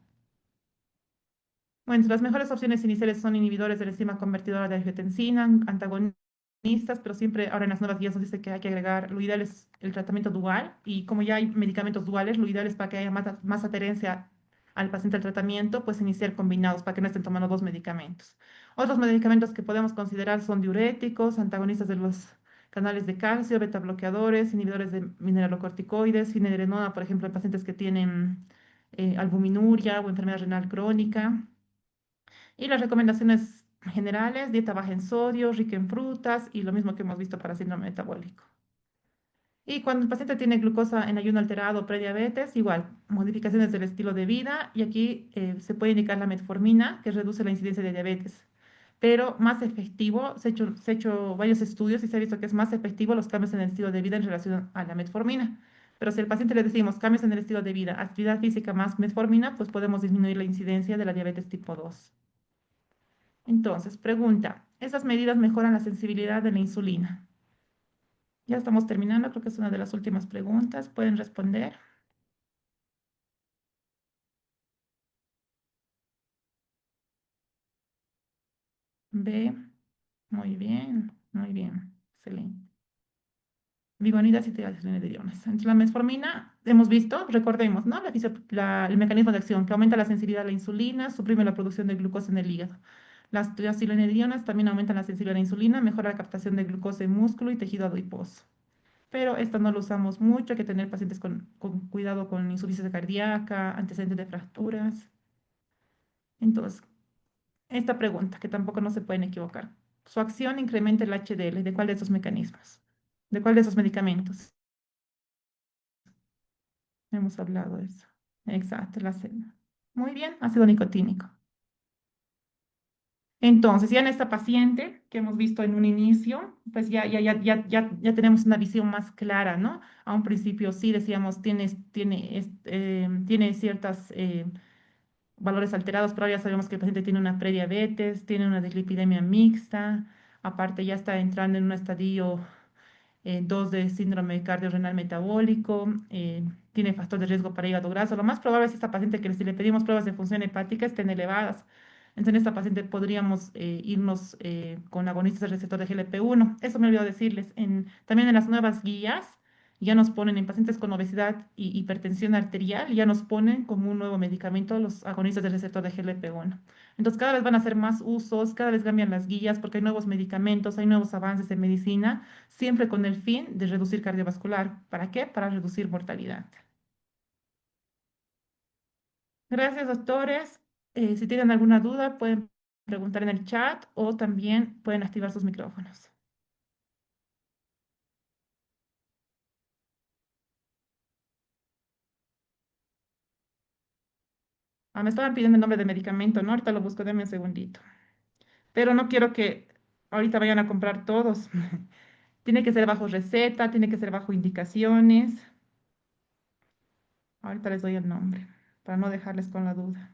Speaker 1: Bueno, las mejores opciones iniciales son inhibidores de la enzima convertidora de angiotensina, antagonistas, pero siempre ahora en las nuevas guías nos dice que hay que agregar, lo ideal es el tratamiento dual, y como ya hay medicamentos duales, lo ideal es para que haya más adherencia al paciente al tratamiento, pues iniciar combinados para que no estén tomando dos medicamentos. Otros medicamentos que podemos considerar son diuréticos, antagonistas de los canales de calcio, beta bloqueadores, inhibidores de mineralocorticoides, finerenona, por ejemplo, en pacientes que tienen albuminuria o enfermedad renal crónica. Y las recomendaciones generales, dieta baja en sodio, rica en frutas y lo mismo que hemos visto para síndrome metabólico. Y cuando el paciente tiene glucosa en ayuno alterado o prediabetes, igual, modificaciones del estilo de vida, y aquí se puede indicar la metformina, que reduce la incidencia de diabetes. Pero más efectivo, se ha hecho varios estudios y se ha visto que es más efectivo los cambios en el estilo de vida en relación a la metformina. Pero si al paciente le decimos cambios en el estilo de vida, actividad física más metformina, pues podemos disminuir la incidencia de la diabetes tipo 2. Entonces, pregunta, ¿esas medidas mejoran la sensibilidad de la insulina? Ya estamos terminando, creo que es una de las últimas preguntas. ¿Pueden responder? B, muy bien, excelente. Vivonidas y triacilidionas. Entre la metformina, hemos visto, recordemos, ¿no? El mecanismo de acción que aumenta la sensibilidad a la insulina, suprime la producción de glucosa en el hígado. Las triacilidionas también aumentan la sensibilidad a la insulina, mejora la captación de glucosa en músculo y tejido adiposo. Pero esto no lo usamos mucho, hay que tener pacientes con cuidado con insuficiencia cardíaca, antecedentes de fracturas. Entonces, esta pregunta, que tampoco no se pueden equivocar. Su acción incrementa el HDL, ¿de cuál de esos mecanismos? ¿De cuál de esos medicamentos? Hemos hablado de eso. Exacto, la cena. Muy bien, ácido nicotínico. Entonces, ya en esta paciente que hemos visto en un inicio, pues ya tenemos una visión más clara, ¿no? A un principio sí decíamos, tiene ciertos valores alterados, pero ahora ya sabemos que el paciente tiene una prediabetes, tiene una dislipidemia mixta, aparte ya está entrando en un estadio 2 de síndrome cardiorrenal metabólico, tiene factor de riesgo para hígado graso. Lo más probable es esta paciente que si le pedimos pruebas de función hepática estén elevadas. Entonces, en esta paciente podríamos irnos con agonistas del receptor de GLP-1. Eso me olvidó decirles. También en las nuevas guías ya nos ponen en pacientes con obesidad y hipertensión arterial, ya nos ponen como un nuevo medicamento los agonistas del receptor de GLP-1. Entonces, cada vez van a hacer más usos, cada vez cambian las guías porque hay nuevos medicamentos, hay nuevos avances en medicina, siempre con el fin de reducir cardiovascular. ¿Para qué? Para reducir mortalidad. Gracias, doctores. Si tienen alguna duda, pueden preguntar en el chat o también pueden activar sus micrófonos. Me estaban pidiendo el nombre de medicamento, ¿no? Ahorita lo busco, denme un segundito. Pero no quiero que ahorita vayan a comprar todos. Tiene que ser bajo receta, tiene que ser bajo indicaciones. Ahorita les doy el nombre para no dejarles con la duda.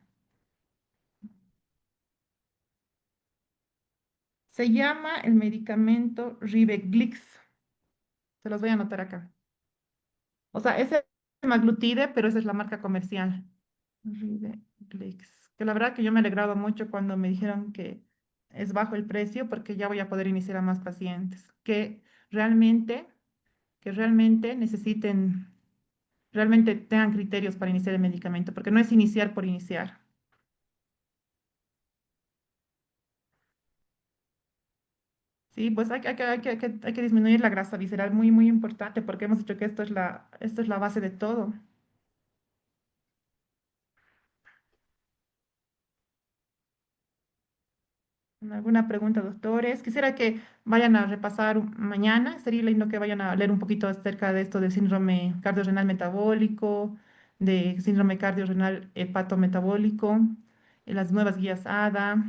Speaker 1: Se llama el medicamento Ribeglix. Se los voy a anotar acá. O sea, es el semaglutide, pero esa es la marca comercial. Ribeglix. Que la verdad que yo me he alegrado mucho cuando me dijeron que es bajo el precio porque ya voy a poder iniciar a más pacientes realmente, que realmente necesiten, realmente tengan criterios para iniciar el medicamento, porque no es iniciar por iniciar. Sí, pues hay que disminuir la grasa visceral, muy, muy importante, porque hemos dicho que esto es la base de todo. ¿Alguna pregunta, doctores? Quisiera que vayan a repasar mañana. Sería lindo que vayan a leer un poquito acerca de esto del síndrome cardiorrenal metabólico, de síndrome cardiorrenal hepatometabólico, las nuevas guías ADA.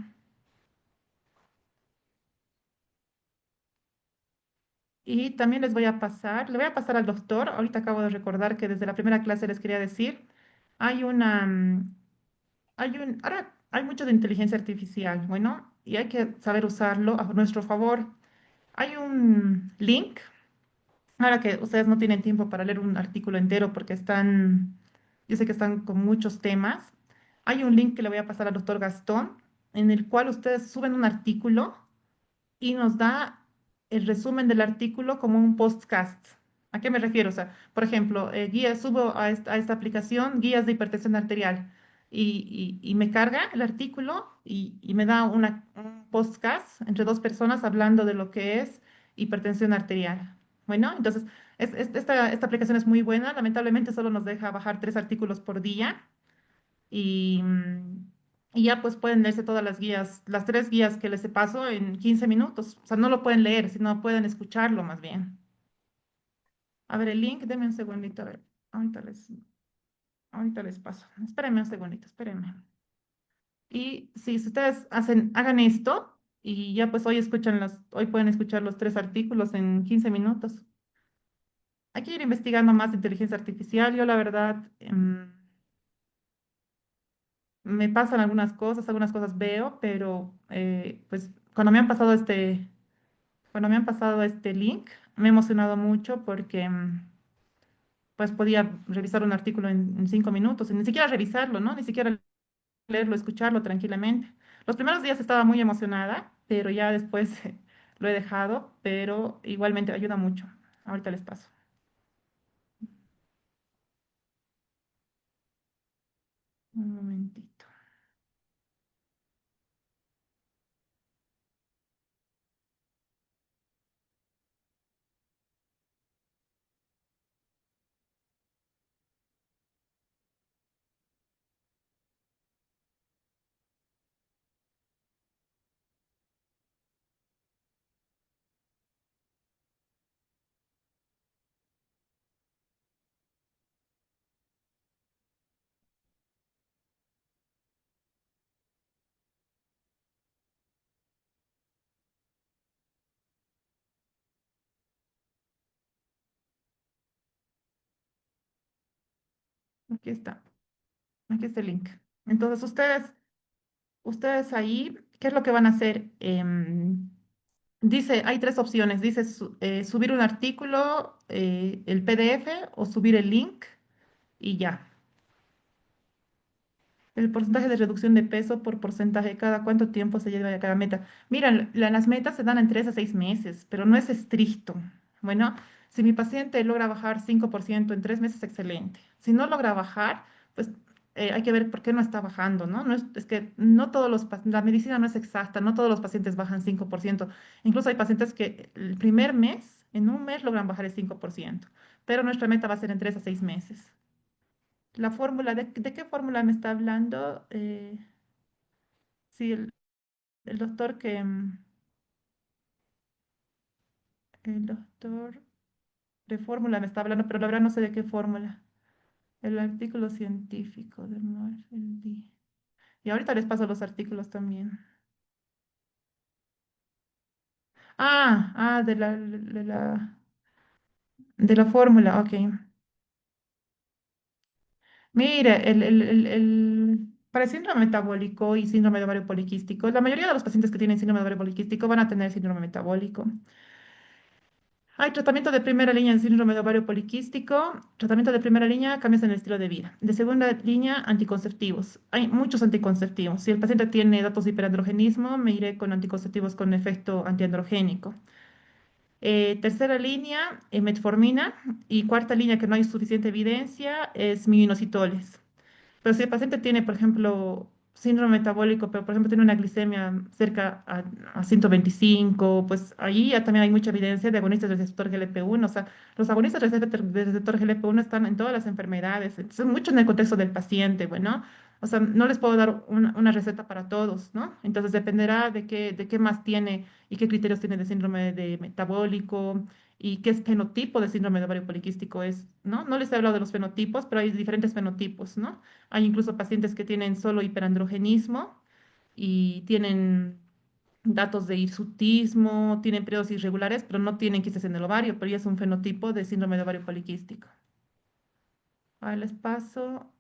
Speaker 1: Y también le voy a pasar al doctor. Ahorita acabo de recordar que desde la primera clase les quería decir, hay una, ahora hay mucho de inteligencia artificial, bueno, y hay que saber usarlo a nuestro favor. Hay un link, ahora que ustedes no tienen tiempo para leer un artículo entero porque yo sé que están con muchos temas. Hay un link que le voy a pasar al doctor Gastón, en el cual ustedes suben un artículo y nos da el resumen del artículo como un podcast. ¿A qué me refiero? O sea, por ejemplo, subo a esta aplicación guías de hipertensión arterial y me carga el artículo y me da un podcast entre dos personas hablando de lo que es hipertensión arterial. Bueno, entonces, esta aplicación es muy buena. Lamentablemente solo nos deja bajar 3 artículos por día y, y ya pues pueden leerse todas las guías, las 3 guías que les paso en 15 minutos. O sea, no lo pueden leer, sino pueden escucharlo más bien. A ver, el link, denme un segundito, a ver, ahorita les, ahorita les paso. Espérenme un segundito, espérenme. Y sí, si ustedes hagan esto y ya pues hoy pueden escuchar los 3 artículos en 15 minutos. Hay que ir investigando más de inteligencia artificial. Yo la verdad, me pasan algunas cosas veo, pero pues cuando me han pasado este link, me he emocionado mucho porque pues podía revisar un artículo en 5 minutos, y ni siquiera revisarlo, ¿no? Ni siquiera leerlo, escucharlo tranquilamente. Los primeros días estaba muy emocionada, pero ya después lo he dejado, pero igualmente ayuda mucho. Ahorita les paso. Un momentito. Aquí está. Aquí está el link. Entonces, ustedes ahí, ¿qué es lo que van a hacer? Dice, hay 3 opciones. Dice subir un artículo, el PDF o subir el link y ya. El porcentaje de reducción de peso por porcentaje, cada cuánto tiempo se lleva a cada meta. Mira, las metas se dan en 3 a 6 meses, pero no es estricto. Bueno, si mi paciente logra bajar 5% en 3 meses, excelente. Si no logra bajar, pues hay que ver por qué no está bajando, ¿no? Es que no todos la medicina no es exacta, no todos los pacientes bajan 5%. Incluso hay pacientes que el primer mes, en un mes, logran bajar el 5%, pero nuestra meta va a ser en 3 a 6 meses. La fórmula, ¿de qué fórmula me está hablando? Sí, el doctor el doctor de fórmula me está hablando, pero la verdad no sé de qué fórmula. El artículo científico del día. Y ahorita les paso los artículos también. De la fórmula, ok. Mire, para el síndrome metabólico y síndrome de ovario poliquístico, la mayoría de los pacientes que tienen síndrome de ovario poliquístico van a tener síndrome metabólico. Hay tratamiento de primera línea en síndrome de ovario poliquístico, tratamiento de primera línea, cambios en el estilo de vida. De segunda línea, anticonceptivos. Hay muchos anticonceptivos. Si el paciente tiene datos de hiperandrogenismo, me iré con anticonceptivos con efecto antiandrogénico. Tercera línea, metformina. Y cuarta línea, que no hay suficiente evidencia, es minoxidil. Pero si el paciente tiene, por ejemplo, síndrome metabólico, pero por ejemplo tiene una glicemia cerca a 125, pues ahí ya también hay mucha evidencia de agonistas del receptor GLP-1. O sea, los agonistas del receptor GLP-1 están en todas las enfermedades, entonces mucho en el contexto del paciente, bueno. O sea, no les puedo dar una receta para todos, ¿no? Entonces dependerá de qué más tiene y qué criterios tiene de síndrome de metabólico y qué fenotipo de síndrome de ovario poliquístico es, ¿no? No les he hablado de los fenotipos, pero hay diferentes fenotipos, ¿no? Hay incluso pacientes que tienen solo hiperandrogenismo y tienen datos de hirsutismo, tienen periodos irregulares, pero no tienen quistes en el ovario, pero ya es un fenotipo de síndrome de ovario poliquístico. Ahora les paso.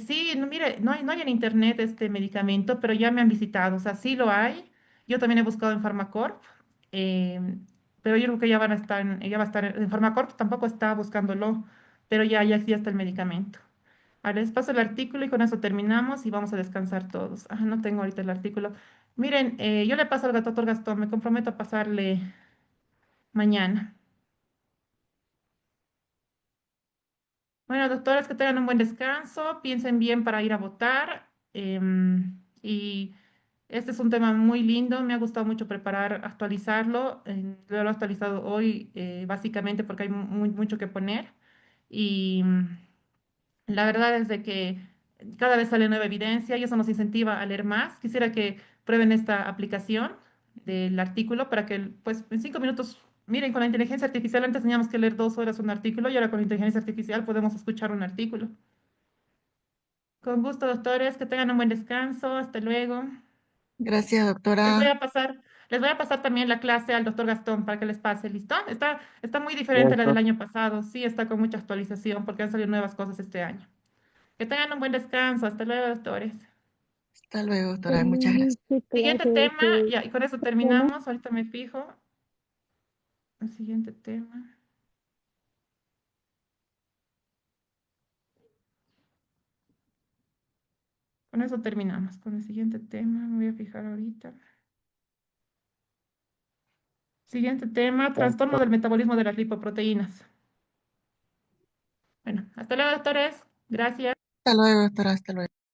Speaker 1: Sí, no, mire, no hay en internet este medicamento, pero ya me han visitado, o sea, sí lo hay. Yo también he buscado en Farmacorp, eh, pero yo creo que ya va a estar en Farmacorp, tampoco está buscándolo, pero ya está el medicamento. Ahora les paso el artículo y con eso terminamos y vamos a descansar todos. Ah, no tengo ahorita el artículo. Miren, yo le paso al doctor Gastón, me comprometo a pasarle mañana. Bueno, doctores, que tengan un buen descanso, piensen bien para ir a votar. Y este es un tema muy lindo, me ha gustado mucho actualizarlo. Lo he actualizado hoy básicamente porque hay mucho que poner. Y la verdad es de que cada vez sale nueva evidencia y eso nos incentiva a leer más. Quisiera que prueben esta aplicación del artículo para que, pues, en 5 minutos, miren, con la inteligencia artificial antes teníamos que leer 2 horas un artículo y ahora con la inteligencia artificial podemos escuchar un artículo. Con gusto, doctores, que tengan un buen descanso. Hasta luego.
Speaker 3: Gracias,
Speaker 1: Les voy
Speaker 3: doctora.
Speaker 1: a pasar, les voy a pasar también la clase al doctor Gastón para que les pase, ¿listo? Está muy diferente a la del
Speaker 2: Cierto.
Speaker 1: año pasado. Sí, está con mucha actualización porque han salido nuevas cosas este año. Que tengan un buen descanso. Hasta luego, doctores.
Speaker 3: Hasta luego, doctora. Muchas gracias.
Speaker 6: ¿Qué
Speaker 1: Siguiente
Speaker 6: clase
Speaker 1: tema,
Speaker 6: de
Speaker 1: ya, y con eso
Speaker 6: tema?
Speaker 1: terminamos. Ahorita me fijo. El siguiente tema. Con eso terminamos. Con el siguiente tema, me voy a fijar ahorita. Siguiente tema, trastorno del metabolismo de las lipoproteínas. Bueno, hasta luego, doctores. Gracias.
Speaker 3: Hasta luego, doctora. Hasta luego.